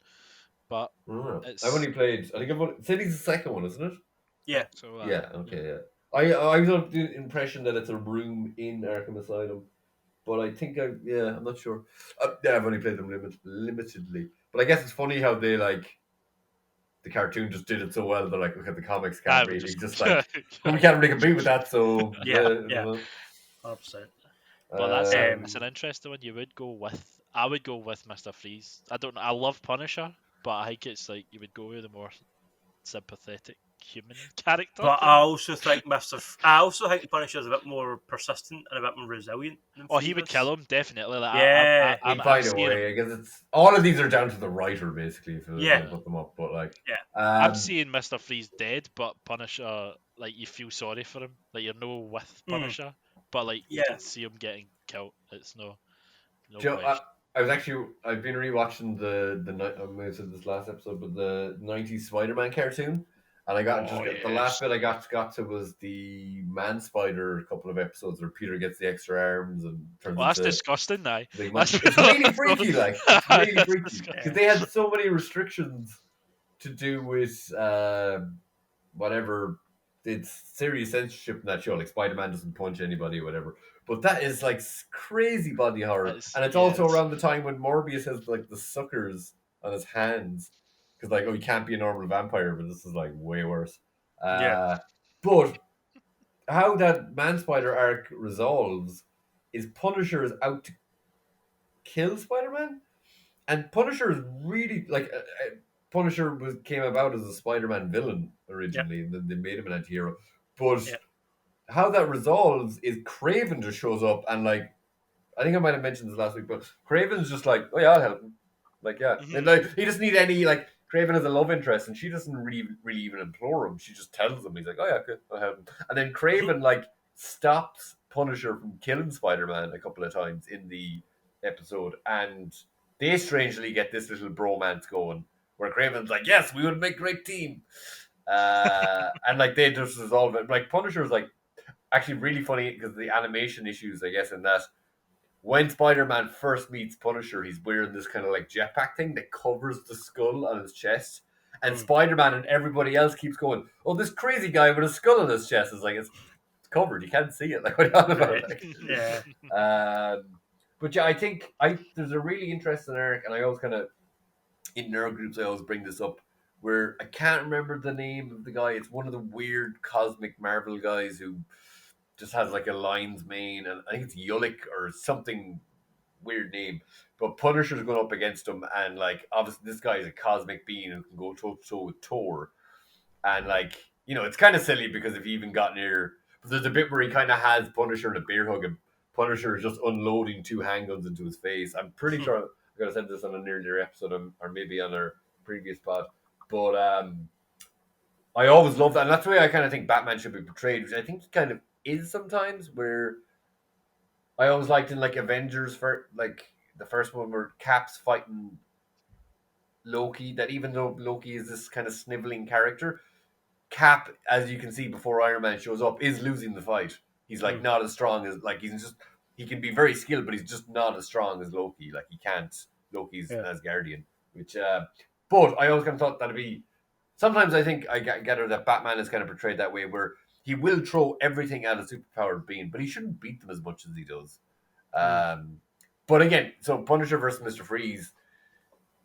Speaker 2: but
Speaker 3: I've
Speaker 2: it's.
Speaker 3: only played. I think City's the second one, isn't it?
Speaker 2: I
Speaker 1: Yeah,
Speaker 2: think so.
Speaker 3: Yeah.
Speaker 2: Yeah.
Speaker 3: Okay. Yeah. I was of the impression that it's a room in Arkham Asylum, but I think I'm not sure. Yeah, I've only played them limitedly, but I guess it's funny how they like the cartoon just did it so well. They're like, look at the comics
Speaker 2: I
Speaker 3: can't
Speaker 2: would
Speaker 3: really
Speaker 2: just.
Speaker 3: just like we can't really compete with that. So
Speaker 1: yeah,
Speaker 3: you
Speaker 1: yeah,
Speaker 3: know.
Speaker 1: 100%.
Speaker 2: But that's it's an
Speaker 3: Um,
Speaker 2: interesting one. You would go with. I would go with Mr. Freeze. I don't know. I love Punisher, but I think it's like you would go with the more sympathetic human character.
Speaker 1: But I also think the Punisher is a bit more persistent and a bit more resilient than
Speaker 2: Oh,
Speaker 1: Freeze
Speaker 2: he would
Speaker 1: is.
Speaker 2: kill him definitely. Like,
Speaker 1: Yeah.
Speaker 3: He'd
Speaker 2: I'm
Speaker 3: find a
Speaker 2: seeing
Speaker 3: way.
Speaker 2: him.
Speaker 3: I guess it's all of these are down to the writer, basically, if
Speaker 1: Yeah.
Speaker 3: they put them up. But like,
Speaker 1: Yeah.
Speaker 2: I'm seeing Mr. Freeze dead, but Punisher, like, you feel sorry for him. Like, you're no with Punisher, but like you
Speaker 1: Yeah.
Speaker 2: can see him getting killed. It's no
Speaker 3: Joe,
Speaker 2: question.
Speaker 3: I've been rewatching I may have said this last episode, but the '90s Spider-Man cartoon, and the last bit I got to was the Man Spider, a couple of episodes where Peter gets the extra arms and turns
Speaker 2: Well, that's
Speaker 3: into
Speaker 2: disgusting now.
Speaker 3: a big monster. It's really freaky, like it's really
Speaker 2: That's
Speaker 3: freaky
Speaker 2: disgusting.
Speaker 3: because they had so many restrictions to do with whatever. It's serious censorship in that show. Like Spider-Man doesn't punch anybody, or whatever. But that is like crazy body horror, and it's also around the time when Morbius has like the suckers on his hands because like, oh, he can't be a normal vampire, but this is like way worse. But how that Man Spider arc resolves is Punisher is out to kill Spider-Man, and Punisher is really like Punisher came about as a Spider-Man villain originally, and then they made him an anti-hero. But how that resolves is Craven just shows up and like, I think I might have mentioned this last week, but Craven's just like, oh yeah, I'll help him. Like, yeah, and, like he doesn't need any like. Craven has a love interest, and she doesn't really even implore him. She just tells him. He's like, oh yeah, good, I'll help him. And then Craven like stops Punisher from killing Spider-Man a couple of times in the episode, and they strangely get this little bromance going where Craven's like, yes, we would make a great team. And like they just resolve it. Like Punisher's like actually really funny because the animation issues, I guess, in that when Spider-Man first meets Punisher, he's wearing this kind of like jetpack thing that covers the skull on his chest. And Spider-Man and everybody else keeps going, oh, this crazy guy with a skull on his chest is like, it's covered. You can't see it. Like, what are you on about? Like, but yeah, I think there's a really interesting arc, and I always kind of, in nerd groups, I always bring this up, where I can't remember the name of the guy. It's one of the weird cosmic Marvel guys who just has like a lion's mane, and I think it's Yulik or something weird name. But Punisher's going up against him, and like obviously this guy is a cosmic being and can go toe to toe with Thor. And like, you know, it's kind of silly because if you even got near, but there's a bit where he kind of has Punisher in a bear hug, and Punisher is just unloading two handguns into his face. I'm pretty sure I'm going to send this on an earlier episode, or maybe on our previous pod. But I always love that, and that's the way I kind of think Batman should be portrayed, which I think he kind of is sometimes. Where I always liked in like Avengers, for like the first one where Cap's fighting Loki, that even though Loki is this kind of sniveling character, Cap, as you can see before Iron Man shows up, is losing the fight. He's like not as strong as like he can be very skilled, but he's just not as strong as Loki. Like he can't. Loki's an Asgardian, which but I always kind of thought that'd be. Sometimes I think I get her that Batman is kind of portrayed that way, where he will throw everything at a superpowered being, but he shouldn't beat them as much as he does. But again, so Punisher versus Mr. Freeze,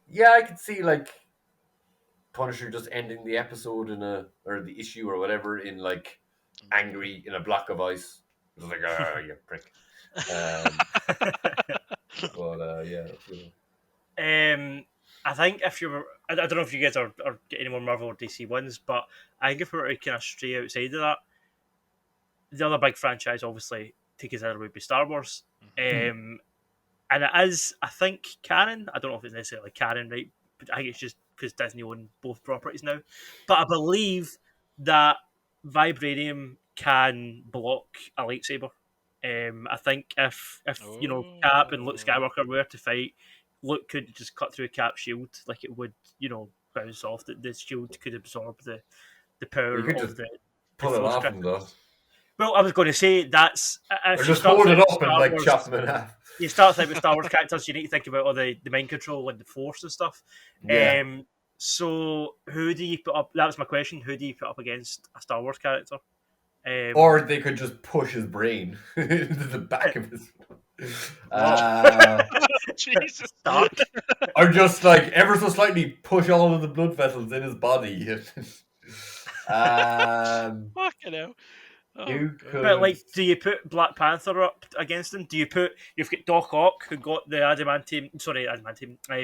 Speaker 3: yeah, I could see like Punisher just ending the episode or the issue or whatever in like angry in a block of ice. It was like, you prick. But yeah, that's good.
Speaker 1: I think if you were, I don't know if you guys are getting any more Marvel or DC ones, but I think if we were to kind of stray outside of that, the other big franchise, obviously, take us out would be Star Wars. And it is, I think, canon. I don't know if it's necessarily canon, right? But I think it's just because Disney own both properties now. But I believe that vibranium can block a lightsaber. I think if you know Cap and Luke Skywalker were to fight, Luke could just cut through Cap's shield like it would, you know, bounce off. The shield could absorb the power of the
Speaker 3: pull it off him though.
Speaker 1: Well, I was going to say that's if
Speaker 3: or
Speaker 1: you
Speaker 3: just
Speaker 1: start
Speaker 3: hold
Speaker 1: out
Speaker 3: it
Speaker 1: with
Speaker 3: up and
Speaker 1: Star
Speaker 3: like
Speaker 1: Wars,
Speaker 3: chop him in half.
Speaker 1: you start out with Star Wars characters, you need to think about all the mind control and the Force and stuff.
Speaker 3: Yeah.
Speaker 1: So who do you put up? That was my question. Who do you put up against a Star Wars character?
Speaker 3: Or they could just push his brain into the back of his.
Speaker 2: Jesus.
Speaker 3: Or just like ever so slightly push all of the blood vessels in his body.
Speaker 2: Fucking hell.
Speaker 3: But
Speaker 1: like, do you put Black Panther up against him? You've got Doc Ock who got the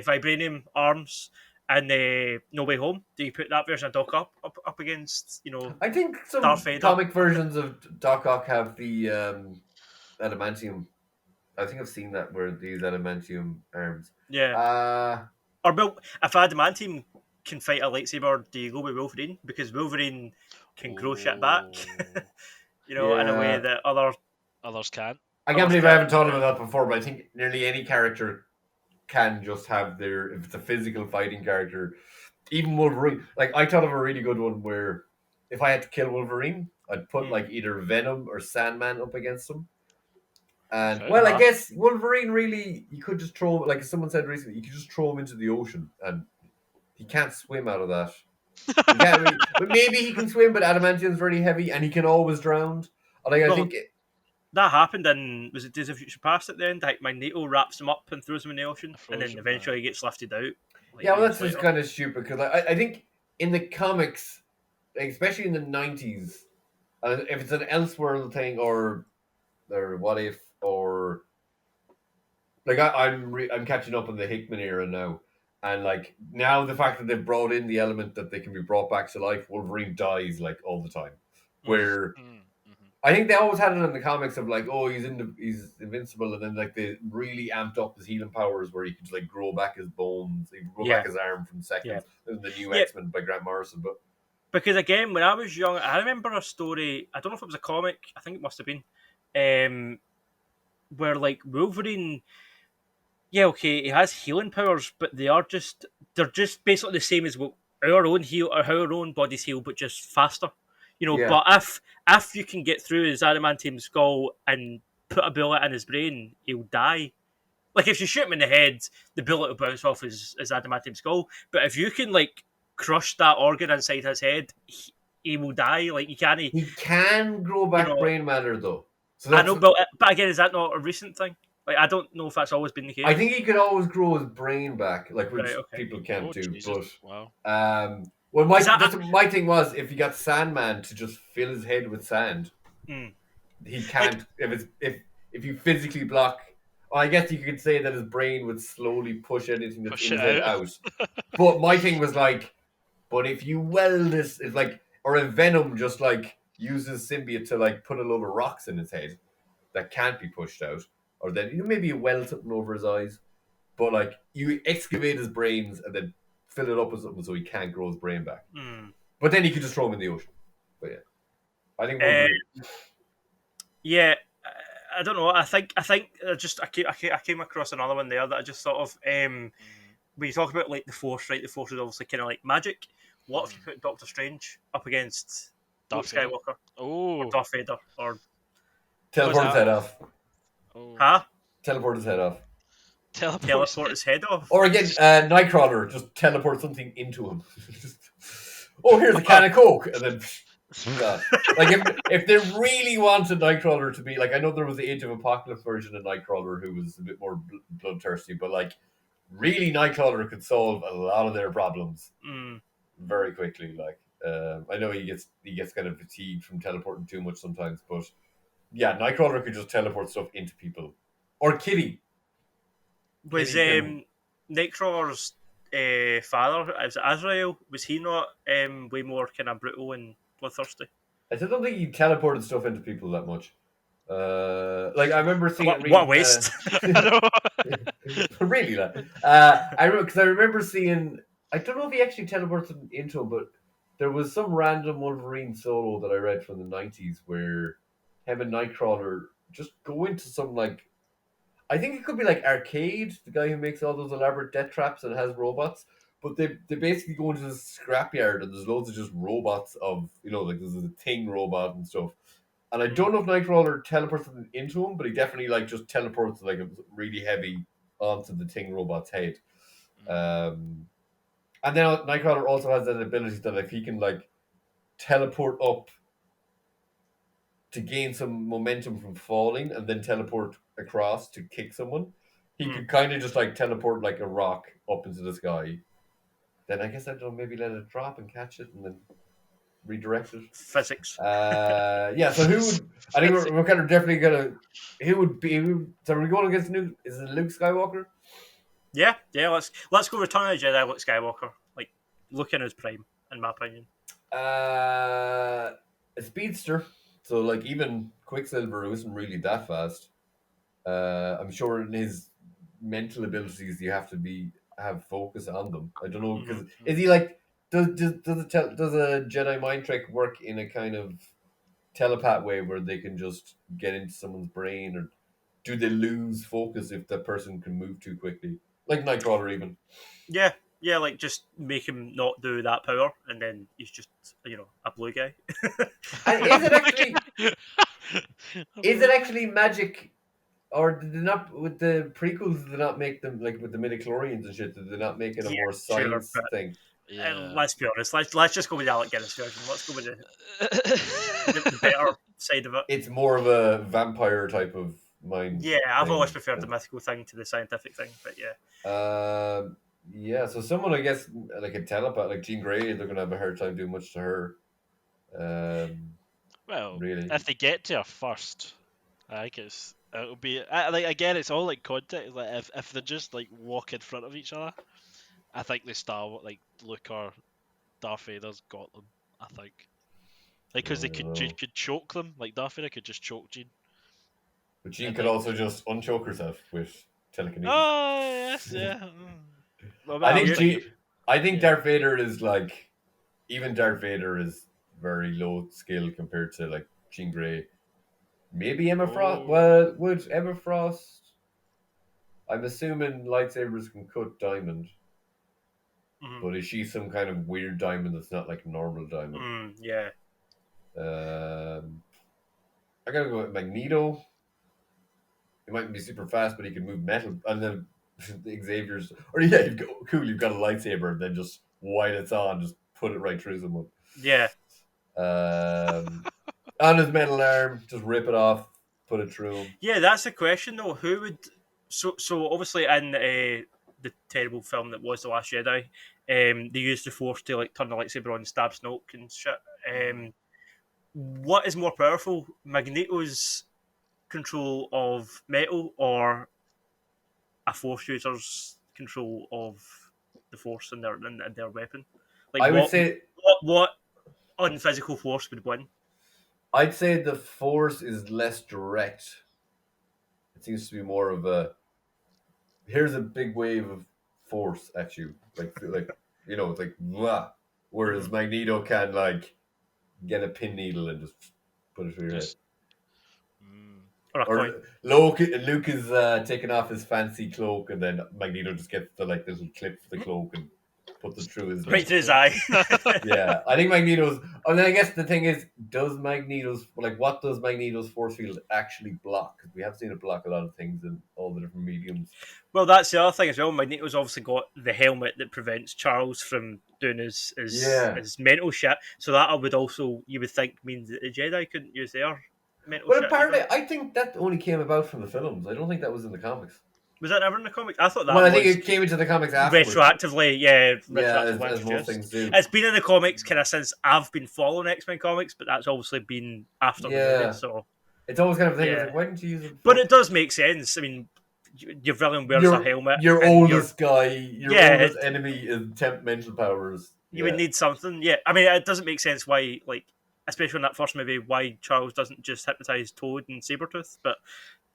Speaker 1: vibranium arms, And No Way Home, do you put that version of Doc up against
Speaker 3: I think some
Speaker 1: Darth Vader?
Speaker 3: comic versions of Doc Ock have the adamantium. I think I've seen that where they use adamantium arms.
Speaker 1: Yeah. Or if Adamantium can fight a lightsaber, do you go with Wolverine? Because Wolverine can grow shit back, in a way that
Speaker 2: others can't.
Speaker 3: I can't believe I haven't thought about that before, but I think nearly any character can just have if it's a physical fighting character, even Wolverine. Like, I thought of a really good one where if I had to kill Wolverine, I'd put like either Venom or Sandman up against him. And I guess Wolverine really, you could just throw, like someone said recently, you could just throw him into the ocean and he can't swim out of that. He can't really, but maybe he can swim, but adamantium's very heavy and he can always drown. I think
Speaker 1: that happened in, was it Days of Future Past at the end? Like Magneto wraps him up and throws him in the ocean, and then eventually he gets lifted out.
Speaker 3: That's just kind of stupid because I think in the comics, especially in the 90s, if it's an Elseworld thing or What If, or like I'm catching up on the Hickman era now, and like now the fact that they've brought in the element that they can be brought back to life, Wolverine dies like all the time, where I think they always had it in the comics of like, oh, he's invincible, and then like they really amped up his healing powers where he could like grow back his bones, he could grow back his arm from seconds. In the new X-Men by Grant Morrison, but
Speaker 1: because again, when I was young, I remember a story. I don't know if it was a comic. I think it must have been, where like Wolverine. Yeah, okay, he has healing powers, but they're just basically the same as what our own bodies heal, but just faster. But if you can get through his adamantium skull and put a bullet in his brain, he'll die. Like if you shoot him in the head, the bullet will bounce off his adamantium skull. But if you can like crush that organ inside his head, he will die. Like he
Speaker 3: can grow back brain matter though.
Speaker 1: So I know, but again, is that not a recent thing? Like I don't know if that's always been the case.
Speaker 3: I think he could always grow his brain back, like which people can't do.
Speaker 2: Jesus. But
Speaker 3: well, my thing was if you got Sandman to just fill his head with sand, he can't. If you physically block, I guess you could say that his brain would slowly push anything that's in his head out. But my thing was like, but if you weld this, it's like, or if Venom just like uses symbiote to like put a load of rocks in his head that can't be pushed out. Or then maybe you weld something over his eyes, but like you excavate his brains and then fill it up with something so he can't grow his brain back. But then you could just throw him in the ocean. But I think.
Speaker 1: I don't know. I think I came across another one there that I just thought of. When you talk about like the Force, right? The Force is obviously kind of like magic. What if you put Doctor Strange up against Luke Skywalker, or Darth Vader, or
Speaker 3: teleport his head off? Teleport his head off.
Speaker 1: Teleport his head off.
Speaker 3: Or again, Nightcrawler, just teleport something into him. Here's a can of Coke, and then like if they really wanted Nightcrawler to be like, I know there was the Age of Apocalypse version of Nightcrawler who was a bit more bloodthirsty, but like really Nightcrawler could solve a lot of their problems very quickly. Like I know he gets kind of fatigued from teleporting too much sometimes, but yeah, Nightcrawler could just teleport stuff into people. Or Kitty.
Speaker 1: Was Nightcrawler's father, was it Azrael? Was he not way more kind of brutal and bloodthirsty?
Speaker 3: I don't think he teleported stuff into people that much. Like I remember seeing
Speaker 1: what a waste.
Speaker 3: Really, I remember seeing. I don't know if he actually teleported into him, but there was some random Wolverine solo that I read from the 90s where him and Nightcrawler just go into some like, I think it could be like Arcade, the guy who makes all those elaborate death traps and has robots. But they basically go into this scrapyard and there's loads of just robots of, like there's a Thing robot and stuff. And I don't know if Nightcrawler teleports something into him, but he definitely like just teleports like a really heavy onto the Thing robot's head. And then Nightcrawler also has that ability that if he can like teleport up to gain some momentum from falling and then teleport across to kick someone, he could kind of just like teleport like a rock up into the sky. Then I guess I'd maybe let it drop and catch it and then redirect it.
Speaker 1: Physics.
Speaker 3: Yeah, so who would... I think we're kind of definitely going to... Who would be... So we're going against is it Luke Skywalker?
Speaker 1: Yeah. Let's go Return of the Jedi. Luke Skywalker, like Luke in his prime, in my opinion.
Speaker 3: A speedster. So like even Quicksilver isn't really that fast. I'm sure in his mental abilities you have to have focus on them. I don't know because is he like does a Jedi mind trick work in a kind of telepath way where they can just get into someone's brain, or do they lose focus if the person can move too quickly, like Nightcrawler even?
Speaker 1: Yeah, like just make him not do that power, and then he's just a blue guy.
Speaker 3: And is it actually magic? Or did they not with the prequels? Did they not make them like with the midichlorians and shit? Did they not make it a
Speaker 1: Yeah,
Speaker 3: more
Speaker 1: sure,
Speaker 3: science
Speaker 1: but
Speaker 3: thing?
Speaker 1: let's be honest. Let's just go with the Alec Guinness version. Let's go with the better side of it.
Speaker 3: It's more of a vampire type of mind.
Speaker 1: Yeah, I've always
Speaker 3: thing.
Speaker 1: preferred the mythical thing to the scientific thing, but yeah.
Speaker 3: Yeah. So someone, I guess, like a telepath, like Jean Grey, they're gonna have a hard time doing much to her.
Speaker 2: Well,
Speaker 3: Really.
Speaker 2: if they get to her first, I guess it'll be like again. It's all like context. Like if they just like walk in front of each other, I think they start like Luke or Darth Vader's got them. I think like because you could choke them. Like Darth Vader could just choke Jean.
Speaker 3: But Jean could also just unchoke herself with telekinesis.
Speaker 2: Oh yes, yeah. Well,
Speaker 3: I think Darth Vader is like, even Darth Vader is very low skill compared to like Jean Grey. Maybe Emma Frost. Well, would Emma Frost? I'm assuming lightsabers can cut diamond, but is she some kind of weird diamond that's not like normal diamond?
Speaker 1: Yeah.
Speaker 3: I gotta go with Magneto. He mightn't be super fast, but he can move metal. And then Xavier's, or yeah, you've got a lightsaber, and then just while it's on, just put it right through someone.
Speaker 1: Yeah.
Speaker 3: On his metal arm, just rip it off, put it through him.
Speaker 1: Yeah, that's the question though. Who would so obviously in the terrible film that was The Last Jedi, they used the Force to like turn the lightsaber on and stab Snoke and shit. What is more powerful, Magneto's control of metal or a Force user's control of the Force and their weapon? Like,
Speaker 3: I would say
Speaker 1: what unphysical force would win?
Speaker 3: I'd say the Force is less direct. It seems to be more of a, here's a big wave of force at you, like it's like blah. Whereas Magneto can like get a pin needle and just put it through your head. Or Luke is taking off his fancy cloak, and then Magneto just gets the like little clip for the cloak and puts it through his
Speaker 1: right to his eye.
Speaker 3: Yeah, I think Magneto's. And then I guess the thing is, what does Magneto's force field actually block? Because we have seen it block a lot of things in all the different mediums.
Speaker 1: Well, that's the other thing as well. Magneto's obviously got the helmet that prevents Charles from doing his mental shit. So that would also, you would think, means that the Jedi couldn't use their mental shit.
Speaker 3: But apparently, I think that only came about from the films. I don't think that was in the comics.
Speaker 1: Was that never in the comics? I thought that
Speaker 3: I think it came into the comics afterwards.
Speaker 1: Retroactively, yeah.
Speaker 3: As most things do.
Speaker 1: It's been in the comics kind of since I've been following X-Men comics, but that's obviously been after the movie, so...
Speaker 3: It's always kind of a thing, like, why didn't you use it?
Speaker 1: But it does make sense. I mean, your villain wears a helmet.
Speaker 3: Your oldest oldest enemy is mental powers.
Speaker 1: You would need something, yeah. I mean, it doesn't make sense why, like, especially in that first movie, why Charles doesn't just hypnotise Toad and Sabretooth, but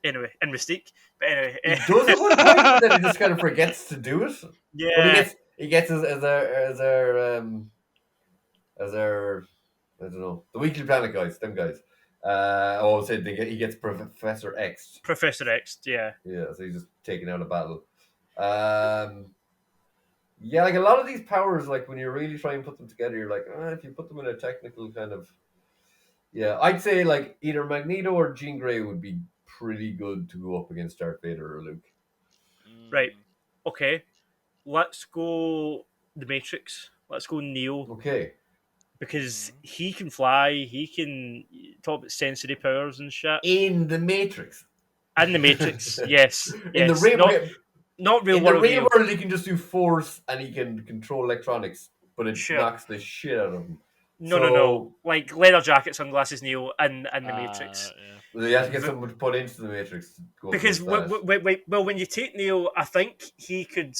Speaker 1: anyway, and Mystique. But anyway,
Speaker 3: he does at one point, but then he just kind of forgets to do it.
Speaker 1: Yeah,
Speaker 3: but he gets as our I don't know, the Weekly Planet guys, them guys. He gets Professor X.
Speaker 1: Professor X, yeah.
Speaker 3: Yeah, so he's just taking out a battle. Yeah, like a lot of these powers, like when you really try and put them together, you're like, if you put them in a technical kind of, yeah, I'd say like either Magneto or Jean Grey would be pretty good to go up against Darth Vader or Luke.
Speaker 1: Right. Okay. Let's go the Matrix. Let's go Neo.
Speaker 3: Okay.
Speaker 1: Because he can fly, he can talk about sensory powers and shit.
Speaker 3: In the Matrix.
Speaker 1: In the Matrix, yes.
Speaker 3: In the real
Speaker 1: not real
Speaker 3: in
Speaker 1: world.
Speaker 3: In the real world, he can just do force and he can control electronics, but it knocks the shit out of him.
Speaker 1: No. Like leather jacket, sunglasses, Neo, in the Matrix.
Speaker 3: Yeah. You have to get someone to put into the Matrix to go
Speaker 1: Because
Speaker 3: against that.
Speaker 1: well, when you take Neo, I think he could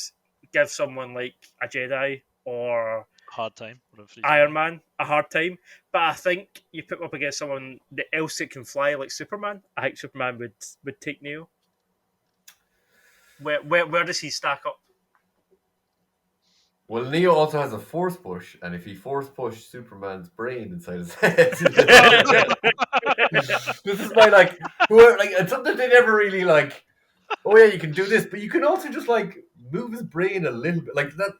Speaker 1: give someone like a Jedi or
Speaker 2: Hard time. Whatever he's
Speaker 1: Iron
Speaker 2: doing.
Speaker 1: Man a hard time. But I think you put him up against someone else that can fly, like Superman. I think Superman would take Neo. Where does he stack up?
Speaker 3: Well, Neo also has a force push, and if he force push Superman's brain inside his head, this is my it's something they never really like. Oh yeah, you can do this, but you can also just like move his brain a little bit, like that.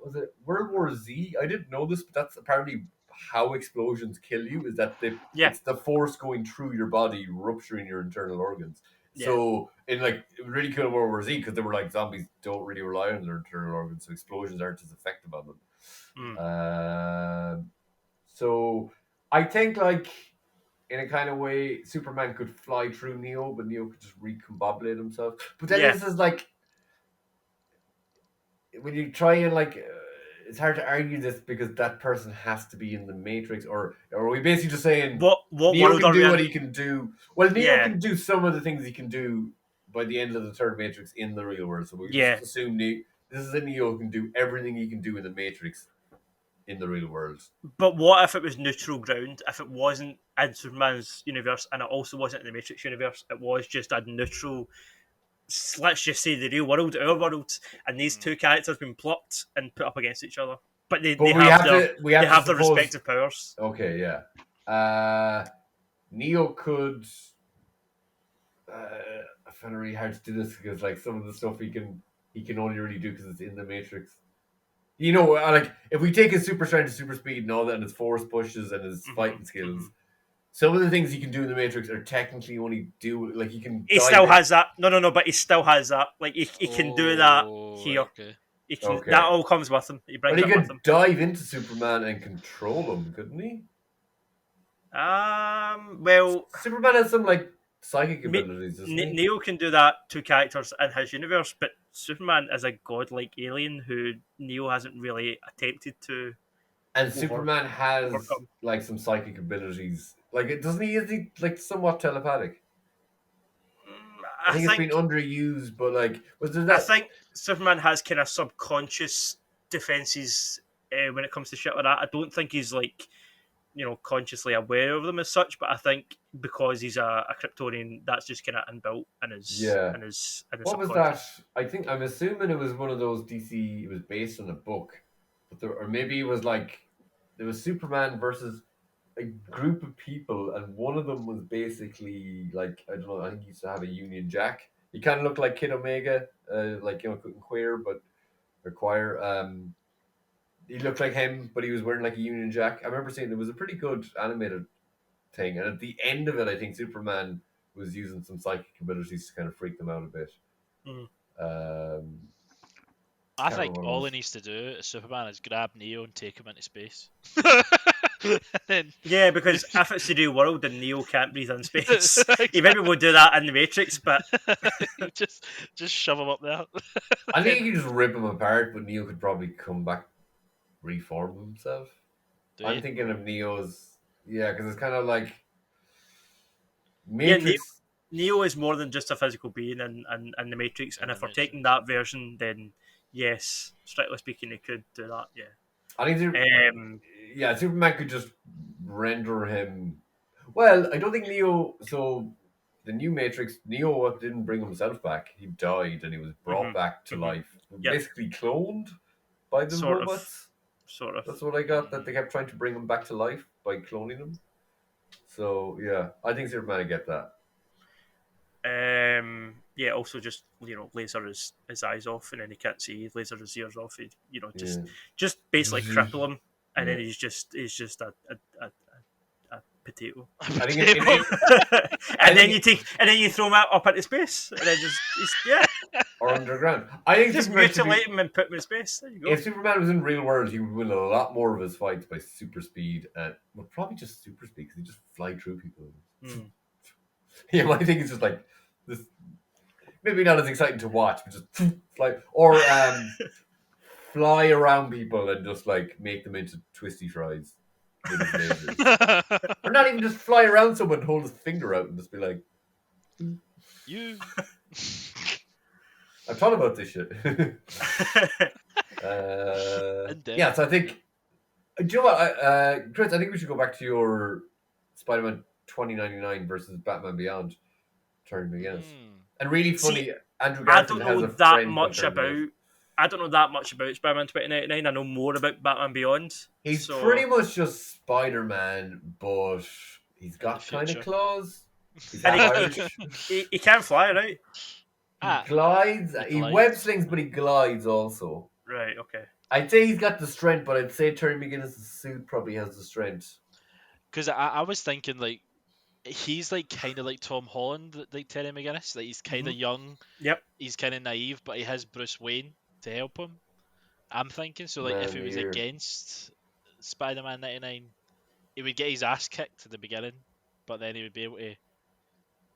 Speaker 3: Was it World War Z? I didn't know this, but that's apparently how explosions kill you. Is that
Speaker 1: Yeah.
Speaker 3: it's the force going through your body, rupturing your internal organs.
Speaker 1: Yeah.
Speaker 3: So in like it was really cool in World War Z because they were like zombies don't really rely on their internal organs, so explosions aren't as effective on them. So I think like in a kind of way, Superman could fly through Neo, but Neo could just recombobulate himself. But then this is like when you try and like. It's hard to argue this because that person has to be in the Matrix, or are we basically just saying
Speaker 1: what
Speaker 3: Neo can do
Speaker 1: we
Speaker 3: what he can do? Well, Neo can do some of the things he can do by the end of the third Matrix in the real world. So we just assume this is a Neo who can do everything he can do in the Matrix in the real world.
Speaker 1: But what if it was neutral ground? If it wasn't in Superman's universe and it also wasn't in the Matrix universe, it was just a neutral, let's just say the real world, our world, and these two characters been plucked and put up against each other. But they have their respective powers.
Speaker 3: Okay, yeah. Neo could. I find it really hard to do this because like some of the stuff he can only really do because it's in the Matrix. You know, like if we take his super strength, super speed, and all that, and his force pushes and his fighting skills, some of the things he can do in the Matrix are technically only like he can.
Speaker 1: He still has that. No, but he still has that. Like he can do that here.
Speaker 2: Okay.
Speaker 1: He can. That all comes with him. He brings
Speaker 3: but he
Speaker 1: it with him.
Speaker 3: Could dive into Superman and control him, couldn't he?
Speaker 1: Well,
Speaker 3: Superman has some like psychic abilities, doesn't he?
Speaker 1: Neo can do that to characters in his universe, but Superman is a godlike alien who Neo hasn't really attempted to.
Speaker 3: And Superman has like some psychic abilities. Like it doesn't he? Is he like somewhat telepathic? I think it's been underused, but like was there that?
Speaker 1: I think Superman has kind of subconscious defenses when it comes to shit like that. I don't think he's like consciously aware of them as such, but I think because he's a Kryptonian, that's just kind of inbuilt in his in his
Speaker 3: what was that? I think I'm assuming it was one of those DC. It was based on a book, but or maybe it was like there was Superman versus a group of people, and one of them was basically like I don't know. I think he used to have a Union Jack. He kind of looked like Kid Omega, like queer, but or choir. He looked like him, but he was wearing like a Union Jack. I remember seeing it was a pretty good animated thing, and at the end of it, I think Superman was using some psychic abilities to kind of freak them out a bit.
Speaker 2: I think all he needs to do, Superman, is grab Neo and take him into space.
Speaker 1: Yeah, because if it's the real world, then Neo can't breathe in space. He maybe will do that in the Matrix, but
Speaker 2: just shove him up there.
Speaker 3: I think you could just rip him apart, but Neo could probably come back, reform himself. I'm thinking of Neo's, because it's kind of like Matrix.
Speaker 1: Neo is more than just a physical being in the Matrix, and if we're taking that version, then yes, strictly speaking, he could do that. Yeah,
Speaker 3: I think Superman could just render him. Well, I don't think Neo. So the new Matrix, Neo didn't bring himself back. He died, and he was brought back to life, basically cloned by the robots.
Speaker 1: Sort of.
Speaker 3: That's what I got. That they kept trying to bring him back to life by cloning him. So yeah, I think Superman would get that.
Speaker 1: Also just laser his eyes off, and then he can't see. Laser his ears off. Just basically cripple him, and then he's just a potato.
Speaker 3: I think
Speaker 1: and then you throw him up into space, and then
Speaker 3: or underground. I think
Speaker 1: just mutilate him and put him in space. There you go.
Speaker 3: If Superman was in real world, he would win a lot more of his fights by super speed, and probably just super speed because he just fly through people. Yeah, my thing is just like this. Maybe not as exciting to watch, but just fly or fly around people and just like make them into twisty fries. with his lasers. Or not even just fly around someone and hold his finger out and just be like,
Speaker 2: You.
Speaker 3: I've thought about this shit. Yeah, so I think, do you know what, Chris, I think we should go back to your Spider-Man 2099 versus Batman Beyond, Terry McGinnis. And really funny,
Speaker 1: See,
Speaker 3: Andrew
Speaker 1: I
Speaker 3: Garfield
Speaker 1: don't
Speaker 3: has
Speaker 1: know
Speaker 3: a
Speaker 1: that
Speaker 3: friend called
Speaker 1: much
Speaker 3: Terry
Speaker 1: about.
Speaker 3: McGinnis.
Speaker 1: I don't know that much about Spider-Man 2099. I know more about Batman Beyond.
Speaker 3: He's
Speaker 1: So
Speaker 3: pretty much just Spider-Man, but he's got kind of
Speaker 2: future.
Speaker 3: claws. He's
Speaker 1: And
Speaker 3: half Irish.
Speaker 1: he can fly, right?
Speaker 3: He glides. He web slings, but he glides also.
Speaker 1: Right. Okay.
Speaker 3: I'd say he's got the strength, but I'd say Terry McGinnis' suit probably has the strength.
Speaker 2: Because I was thinking, like, he's like kind of like Tom Holland, like Terry McGinnis. Like, he's kind of young.
Speaker 1: Yep.
Speaker 2: He's kind of naive, but he has Bruce Wayne to help him. I'm thinking so. Like, if he was
Speaker 3: here.
Speaker 2: against Spider-Man 99, he would get his ass kicked at the beginning, but then he would be able to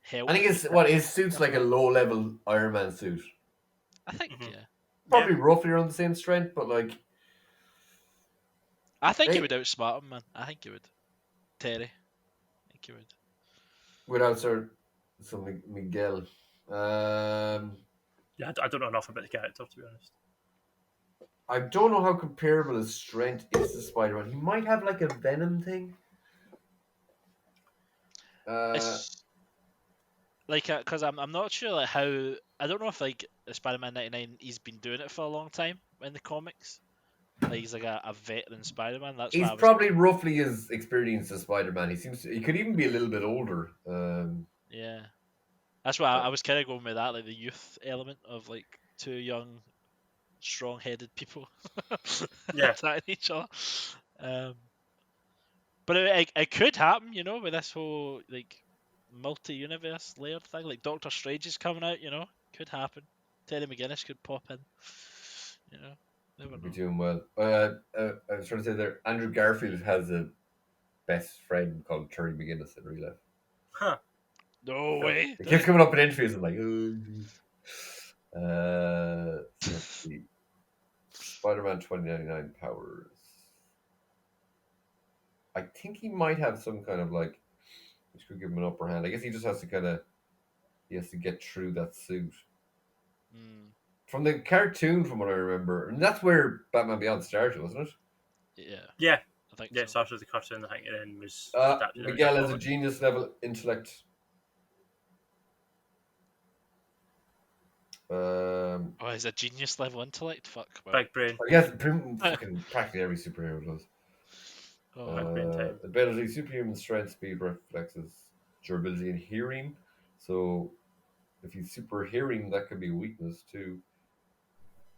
Speaker 2: help.
Speaker 3: I think his suit's like a low-level Iron Man suit.
Speaker 2: I think, yeah.
Speaker 3: Probably roughly around the same strength, but like,
Speaker 2: I think he would outsmart him, man. I think he would. Terry. I think he would.
Speaker 3: Without some Miguel.
Speaker 1: Yeah, I don't know enough about the character, to be honest.
Speaker 3: I don't know how comparable his strength is to Spider-Man. He might have like a Venom thing.
Speaker 2: Like, because I'm not sure like how. I don't know if like Spider-Man 99 he's been doing it for a long time in the comics. Like he's like a veteran Spider-Man. That's
Speaker 3: he's
Speaker 2: why
Speaker 3: probably roughly as experienced as Spider-Man. He could even be a little bit older.
Speaker 2: Yeah, that's why I was kind of going with that, like the youth element of like two young, strong-headed people attacking each other. But it could happen, you know, with this whole like multi-universe layered thing. Like Doctor Strange is coming out, you know, could happen. Terry McGinnis could pop in, you know. Never know.
Speaker 3: Be doing well. I was trying to say there, Andrew Garfield has a best friend called Terry McGinnis in real life.
Speaker 1: Huh.
Speaker 2: No way.
Speaker 3: It keeps coming up in interviews. I'm like, so let's see. Spider-Man 2099 powers. I think he might have some kind of like, which could give him an upper hand. I guess he just has to get through that suit. From the cartoon, from what I remember, and that's where Batman Beyond started, wasn't it?
Speaker 1: Yeah.
Speaker 2: I think
Speaker 1: so. It started with the cartoon, I think, and then was
Speaker 3: adapted. Miguel has a genius level intellect.
Speaker 2: He's a genius level intellect. Fuck.
Speaker 1: Big brain.
Speaker 3: I guess fucking practically every superhero does. Ability: superhuman strength, speed, reflexes, durability, and hearing. So, if he's super hearing, that could be a weakness too.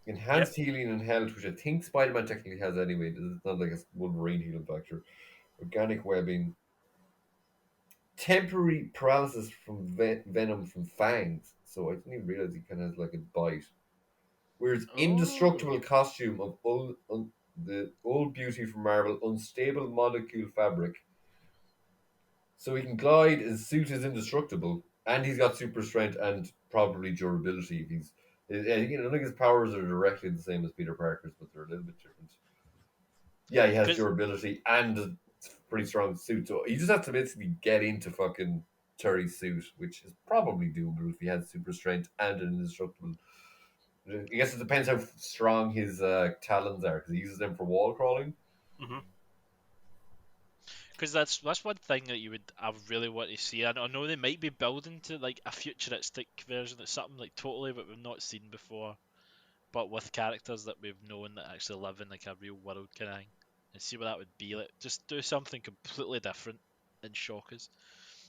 Speaker 3: Enhanced healing and health, which I think Spider-Man technically has anyway. It's not like a Wolverine healing factor. Organic webbing. Temporary paralysis from venom from fangs. So I didn't even realize he kind of has like a bite. Whereas indestructible costume of the old beauty from Marvel, unstable molecule fabric. So he can glide, his suit is indestructible, and he's got super strength and probably durability. If he's, I don't think his powers are directly the same as Peter Parker's, but they're a little bit different. Yeah, he has durability and a pretty strong suit. So he just has to basically get into fucking Terry's suit, which is probably doable if he has super strength and an indestructible. I guess it depends how strong his talons are, because he uses them for wall crawling.
Speaker 2: Because that's one thing that I really want to see. I know they might be building to like a futuristic version of something like totally what we've not seen before, but with characters that we've known that actually live in like a real world kind of thing, and see what that would be like. Just do something completely different and shock us.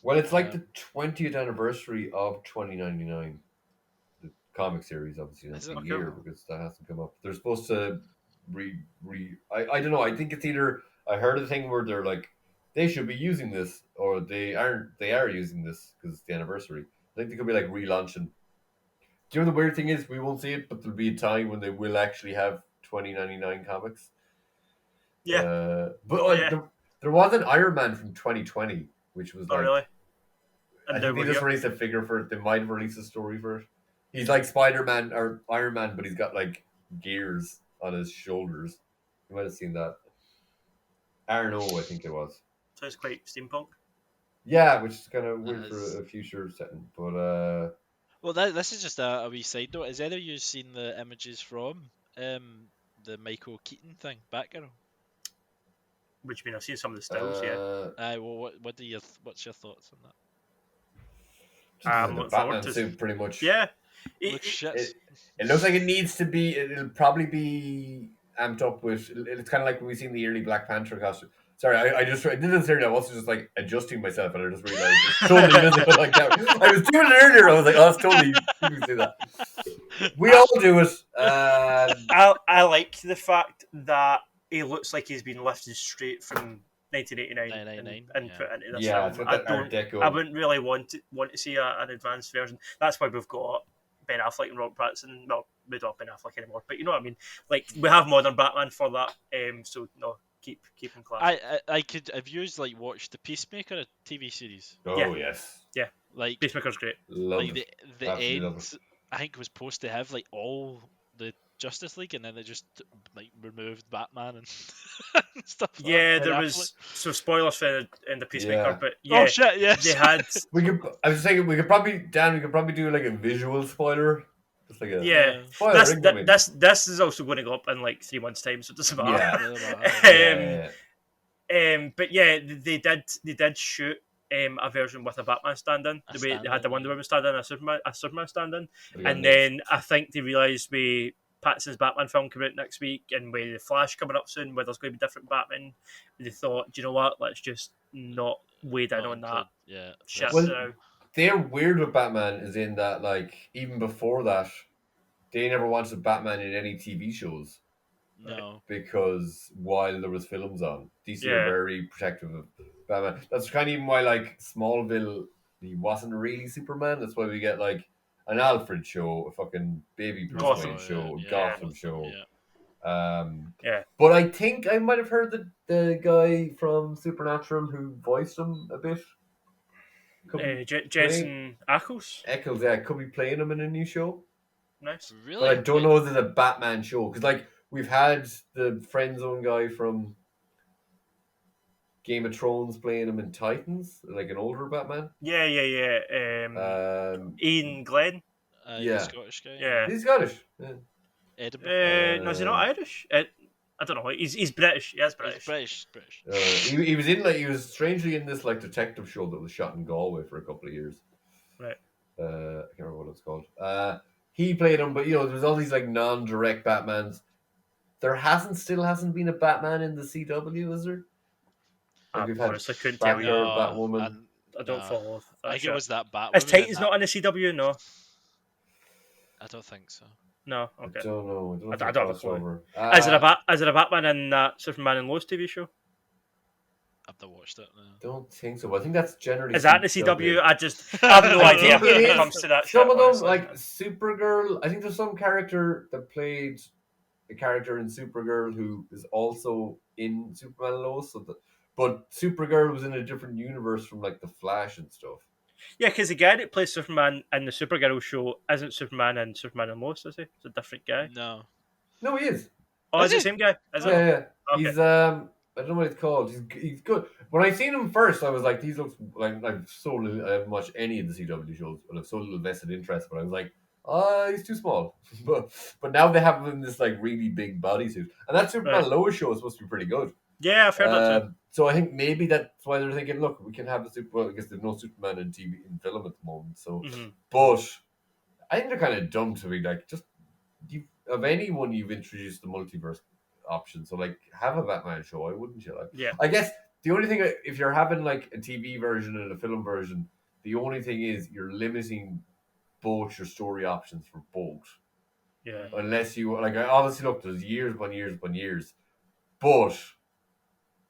Speaker 3: Well, it's like the 20th anniversary of 2099. The comic series, obviously, not the year, because that hasn't come up. They're supposed to I don't know. I think it's either, I heard a thing where they're like, they should be using this, or they are using this because it's the anniversary. I think they could be like relaunching. Do you know the weird thing is, we won't see it, but there'll be a time when they will actually have 2099 comics.
Speaker 1: Yeah.
Speaker 3: There was an Iron Man from 2020, which was like,
Speaker 1: really?
Speaker 3: I think they just released a figure for it. They might have released a story for it. He's like Spider-Man or Iron Man, but he's got like gears on his shoulders. You might have seen that. Arno, I think it was.
Speaker 1: Sounds quite steampunk.
Speaker 3: Yeah, which is kind of weird
Speaker 2: That
Speaker 3: for
Speaker 2: is-
Speaker 3: a future setting, but
Speaker 2: Well, this is just a wee side note. Has either of you seen the images from the Michael Keaton thing, Batgirl?
Speaker 1: Which mean I've seen some of the stills. Yeah,
Speaker 2: Well, what's your thoughts on that?
Speaker 3: just
Speaker 1: I'm
Speaker 3: the
Speaker 1: looking forward
Speaker 3: Batman
Speaker 1: to.
Speaker 3: suit, pretty much.
Speaker 1: Yeah,
Speaker 2: Looks shit.
Speaker 3: It looks like it needs to be. It'll probably be amped up with. It's kind of like when we seen the early Black Panther costume. Sorry, I didn't say that. I was just like adjusting myself, and I just realized it's totally visible like that. I was doing it earlier. I was like, oh, it's totally. People do that. We all do it.
Speaker 1: I like the fact that he looks like he's been lifted straight from 1989 and
Speaker 2: yeah.
Speaker 1: put into this
Speaker 3: Yeah, it's
Speaker 1: film.
Speaker 3: got that Art Deco.
Speaker 1: I wouldn't really want to see an advanced version. That's why we've got Ben Affleck and Robert Pattinson. Well, we don't have Ben Affleck anymore, but you know what I mean. Like we have modern Batman for that. So no, keep him class.
Speaker 2: I could have used like watched the Peacemaker TV series.
Speaker 3: Oh
Speaker 1: Yeah.
Speaker 3: yes,
Speaker 2: Like
Speaker 1: Peacemaker's great.
Speaker 3: love
Speaker 2: like
Speaker 3: it.
Speaker 2: the
Speaker 3: Absolutely love
Speaker 2: end. I think was supposed to have like all the Justice League, and then they just like removed Batman and, and stuff. Like
Speaker 1: Yeah,
Speaker 2: that.
Speaker 1: there
Speaker 2: Ben
Speaker 1: was so spoilers for in the Peacemaker,
Speaker 3: Yeah.
Speaker 1: but
Speaker 2: Affleck.
Speaker 1: yeah,
Speaker 2: Oh shit! Yes.
Speaker 1: they had.
Speaker 3: I was thinking we could probably do like a visual spoiler, just like a
Speaker 1: Yeah,
Speaker 3: spoiler.
Speaker 1: this is also going to go up in like 3 months' time, so it doesn't matter.
Speaker 3: Yeah.
Speaker 1: But yeah, they did shoot a version with a Batman stand-in. The way they had the Wonder Woman stand-in, a Superman stand-in, and then I think they realised with Pattinson's Batman film coming out next week, and with the Flash coming up soon, where there's going to be different Batman, they thought, do you know what? Let's just not wade in on that.
Speaker 2: Yeah.
Speaker 1: Shit.
Speaker 3: Well,
Speaker 1: now.
Speaker 3: they're weird with Batman, is in that like even before that, they never wanted Batman in any TV shows.
Speaker 2: No.
Speaker 3: Because while there was films on, DC are
Speaker 1: Yeah.
Speaker 3: very protective of Batman. That's kind of even why like Smallville, he wasn't really Superman. That's why we get like an Alfred show, a fucking baby Bruce
Speaker 1: Gotham.
Speaker 3: Wayne show,
Speaker 2: Yeah,
Speaker 3: Gotham show.
Speaker 2: Yeah.
Speaker 1: Yeah.
Speaker 3: But I think I might have heard the guy from Supernatural who voiced him a bit.
Speaker 1: Jensen Ackles.
Speaker 3: Eccles, yeah, could be playing him in a new show.
Speaker 1: Nice.
Speaker 2: Really?
Speaker 3: But I don't know if it's a Batman show because like we've had the Friend Zone guy from Game of Thrones playing him in Titans, like an older Batman.
Speaker 1: Yeah. Ian Glenn.
Speaker 3: Yeah.
Speaker 2: The Scottish guy.
Speaker 1: Yeah.
Speaker 3: He's Scottish. Yeah.
Speaker 2: Edinburgh.
Speaker 1: No, is he not Irish? I don't know. He's British. He is British.
Speaker 2: British.
Speaker 3: He was in like he was strangely in this like detective show that was shot in Galway for a couple of years.
Speaker 1: Right.
Speaker 3: I can't remember what it's called. He played him, but there's all these like non-direct Batmans. There still hasn't been a Batman in the CW, is there? Like we've had
Speaker 1: honestly couldn't tell you.
Speaker 3: Batgirl, Batwoman.
Speaker 1: I don't follow.
Speaker 2: I think it was that Batwoman.
Speaker 1: Is Titans not in the CW? No.
Speaker 2: I don't think so.
Speaker 1: No. Okay.
Speaker 3: I don't know.
Speaker 1: I don't have a clue.
Speaker 3: Over.
Speaker 1: Is it a Batman in that Superman and Lois TV show?
Speaker 2: I've not watched it. No.
Speaker 3: Don't think so. But I think that's generally.
Speaker 1: Is that in the CW? I have no idea when it comes to that.
Speaker 3: Some of them, like Supergirl. I think there's some character that played a character in Supergirl who is also in Superman and Lois. But Supergirl was in a different universe from like the Flash and stuff.
Speaker 1: Yeah, because the guy that plays Superman in the Supergirl show isn't Superman in Superman and Lois, is he? It's a different guy.
Speaker 2: No,
Speaker 3: he is.
Speaker 1: Oh, is he the same guy? Is it?
Speaker 3: Yeah.
Speaker 1: Okay.
Speaker 3: He's I don't know what it's called. He's good. When I seen him first, I was like, these looks like I've so little. I haven't watched any of the CW shows, but I've so little vested interest. But I was like, he's too small. but now they have him in this like really big bodysuit, and that Superman Lois show is supposed to be pretty good.
Speaker 1: Yeah, I've heard that too.
Speaker 3: So I think maybe that's why they're thinking, look, we can have the Well, I guess there's no Superman in TV in film at the moment. So, but I think they're kind of dumb to be like, just of anyone you've introduced the multiverse option. So like, have a Batman show. Why wouldn't you? Like,
Speaker 1: Yeah.
Speaker 3: I guess the only thing if you're having like a TV version and a film version, the only thing is you're limiting both your story options for both.
Speaker 1: Yeah.
Speaker 3: Unless you like, obviously, look, there's years upon years, but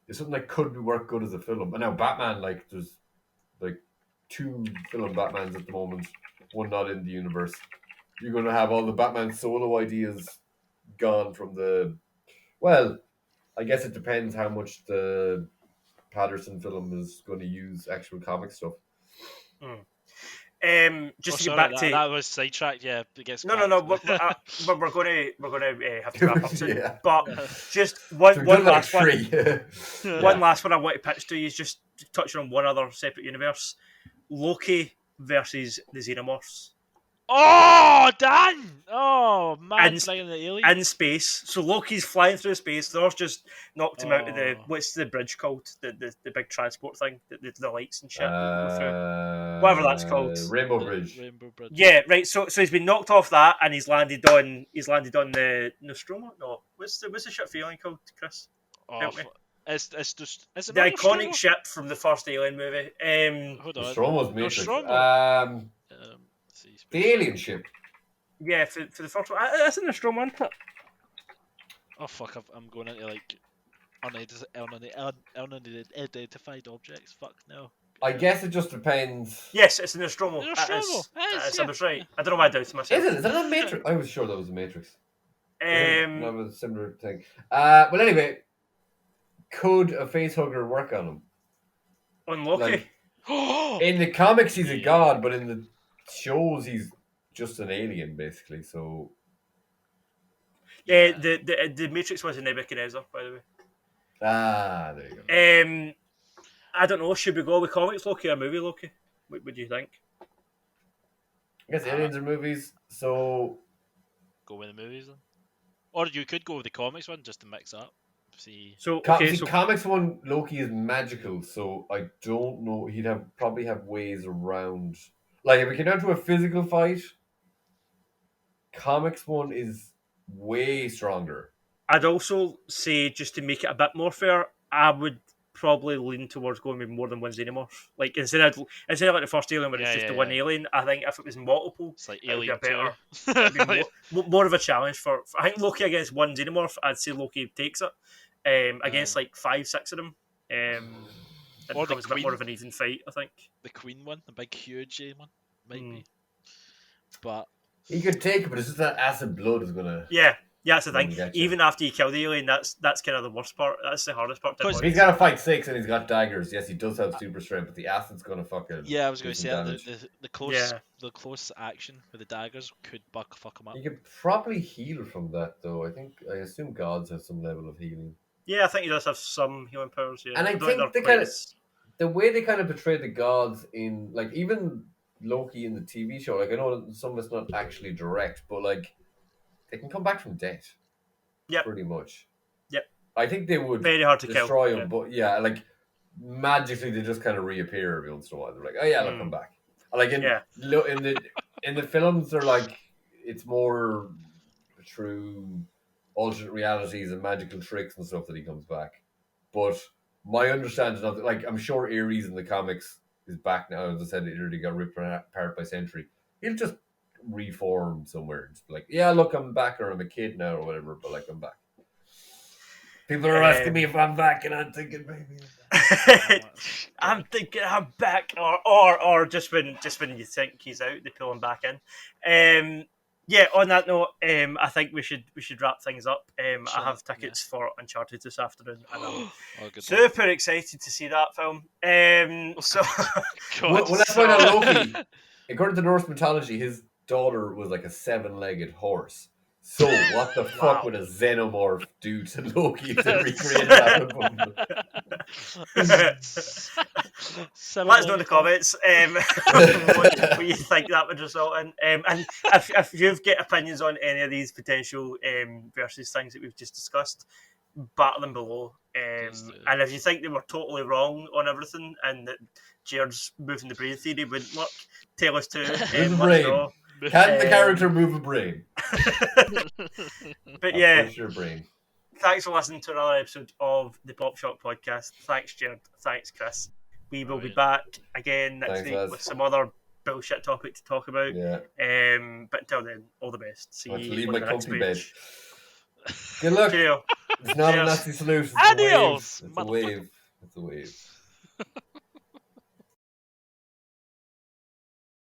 Speaker 3: it's something that could work good as a film. And now Batman, like, there's like 2 film Batmans at the moment, one not in the universe. You're going to have all the Batman solo ideas gone from the. Well, I guess it depends how much the Patterson film is going to use actual comic stuff.
Speaker 1: Just to
Speaker 2: sorry,
Speaker 1: get back to
Speaker 2: that was sidetracked. Yeah, it gets
Speaker 1: no. We're going to have to wrap up soon.
Speaker 3: Yeah.
Speaker 1: But just
Speaker 3: So
Speaker 1: one
Speaker 3: we've done like
Speaker 1: last one.
Speaker 3: 3.
Speaker 1: One last one I want to pitch to you is just touching on one other separate universe: Loki versus the Xenomorphs.
Speaker 2: Oh, Dan! Oh, man,
Speaker 1: In,
Speaker 2: flying the alien.
Speaker 1: in space. So Loki's flying through space. Thor's just knocked him out of the what's the bridge called? The big transport thing, the lights and shit that go through. Whatever that's called.
Speaker 3: Rainbow Bridge.
Speaker 2: Rainbow Bridge.
Speaker 1: Yeah, right. So he's been knocked off that, and he's landed on the Nostromo. No, what's the ship feeling called, Chris? Help me.
Speaker 2: It's just is it
Speaker 1: The
Speaker 2: not
Speaker 1: iconic
Speaker 2: Nostromo?
Speaker 1: ship from the first Alien movie.
Speaker 2: Hold on.
Speaker 3: Nostromo's Matrix.
Speaker 2: Nostromo.
Speaker 3: The alien ship.
Speaker 1: Yeah, for the first one, that's in Nostromo, isn't it?
Speaker 2: Oh fuck! I'm going into like unidentified objects. Fuck no.
Speaker 3: I guess it just depends.
Speaker 1: Yes, it's in Nostromo.
Speaker 2: Nostromo.
Speaker 1: I was right. I don't know why I doubted myself.
Speaker 3: Is that not Matrix? I was sure that was a Matrix. That was a similar thing. Well, anyway, could a facehugger work on him?
Speaker 1: On Loki?
Speaker 3: In the comics, he's a god, but in the shows, he's just an alien, basically. So,
Speaker 1: the Matrix was in Nebuchadnezzar, by the way.
Speaker 3: there you go.
Speaker 1: I don't know. Should we go with comics Loki or movie Loki? What do you think?
Speaker 3: I guess aliens are movies, so
Speaker 2: go with the movies then, or you could go with the comics one just to mix up. See,
Speaker 3: comics one Loki is magical, so I don't know. He'd probably have ways around. Like if we get down to a physical fight, comics one is way stronger.
Speaker 1: I'd also say, just to make it a bit more fair, I would probably lean towards going with more than one Xenomorph. Like instead of like the first Alien where it's just the one alien, I think if it was multiple,
Speaker 2: it's like
Speaker 1: it would
Speaker 2: Alien
Speaker 1: be better. More of a challenge for I think Loki against one Xenomorph. I'd say Loki takes it. Against like 5-6 of them, it becomes a bit more of an even fight. I think
Speaker 2: the Queen one, the big huge one, might be. But
Speaker 3: he could take it, but it's just that acid blood is gonna.
Speaker 1: Yeah, that's the thing. Even after you kill the alien, that's kind of the worst part. That's the hardest part.
Speaker 3: He's got to fight 6 and he's got daggers. Yes, he does have super strength, but the acid's gonna fucking.
Speaker 2: Yeah, I was gonna say the close action with the daggers could fuck him up.
Speaker 3: You could probably heal from that, though. I assume gods have some level of healing.
Speaker 1: Yeah, I think he does have some healing powers. Yeah,
Speaker 3: and I think the way they kind of portray the gods in like even Loki in the TV show. Like I know some of it's not actually direct, but like they can come back from death.
Speaker 1: Yeah,
Speaker 3: pretty much.
Speaker 1: Yep.
Speaker 3: I think they would
Speaker 1: very hard to
Speaker 3: destroy
Speaker 1: kill.
Speaker 3: him, but like magically they just kind of reappear every once in a while. They're like, oh yeah, they'll come back. Like in the films, they're like it's more true alternate realities and magical tricks and stuff that he comes back. But my understanding of it, like I'm sure Ares in the comics is back now. As I said, it already got ripped apart by Sentry. He'll just reform somewhere. Just be like, yeah, look, I'm back, or I'm a kid now, or whatever. But like, I'm back. People are asking me if I'm back, and I'm thinking maybe
Speaker 1: I'm thinking I'm back, or just when you think he's out, they pull him back in. Yeah, on that note, I think we should wrap things up. I have tickets for Uncharted this afternoon, and I'm super excited to see that film. So,
Speaker 3: let's find out Loki. According to Norse mythology, his daughter was like a 7-legged horse. So, what the fuck would a xenomorph do to Loki to recreate that?
Speaker 1: Let us know in the comments what you think that would result in. And if you've got opinions on any of these potential versus things that we've just discussed, batter them below. And if you think they were totally wrong on everything and that Jerd's moving the brain theory wouldn't work, tell us too.
Speaker 3: Can the character move a brain?
Speaker 1: But yeah,
Speaker 3: your brain.
Speaker 1: Thanks for listening to another episode of the Pop Shock Podcast. Thanks, Jerd. Thanks, Chris. We will be back again next week with some other bullshit topic to talk about.
Speaker 3: Yeah.
Speaker 1: But until then, all the best. See you
Speaker 3: leave
Speaker 1: on
Speaker 3: my
Speaker 1: the next
Speaker 3: comfy
Speaker 1: page.
Speaker 3: bed. Good luck.
Speaker 1: Cheerio.
Speaker 3: It's not a nasty solution.
Speaker 2: Adios.
Speaker 3: It's a wave. It's a wave.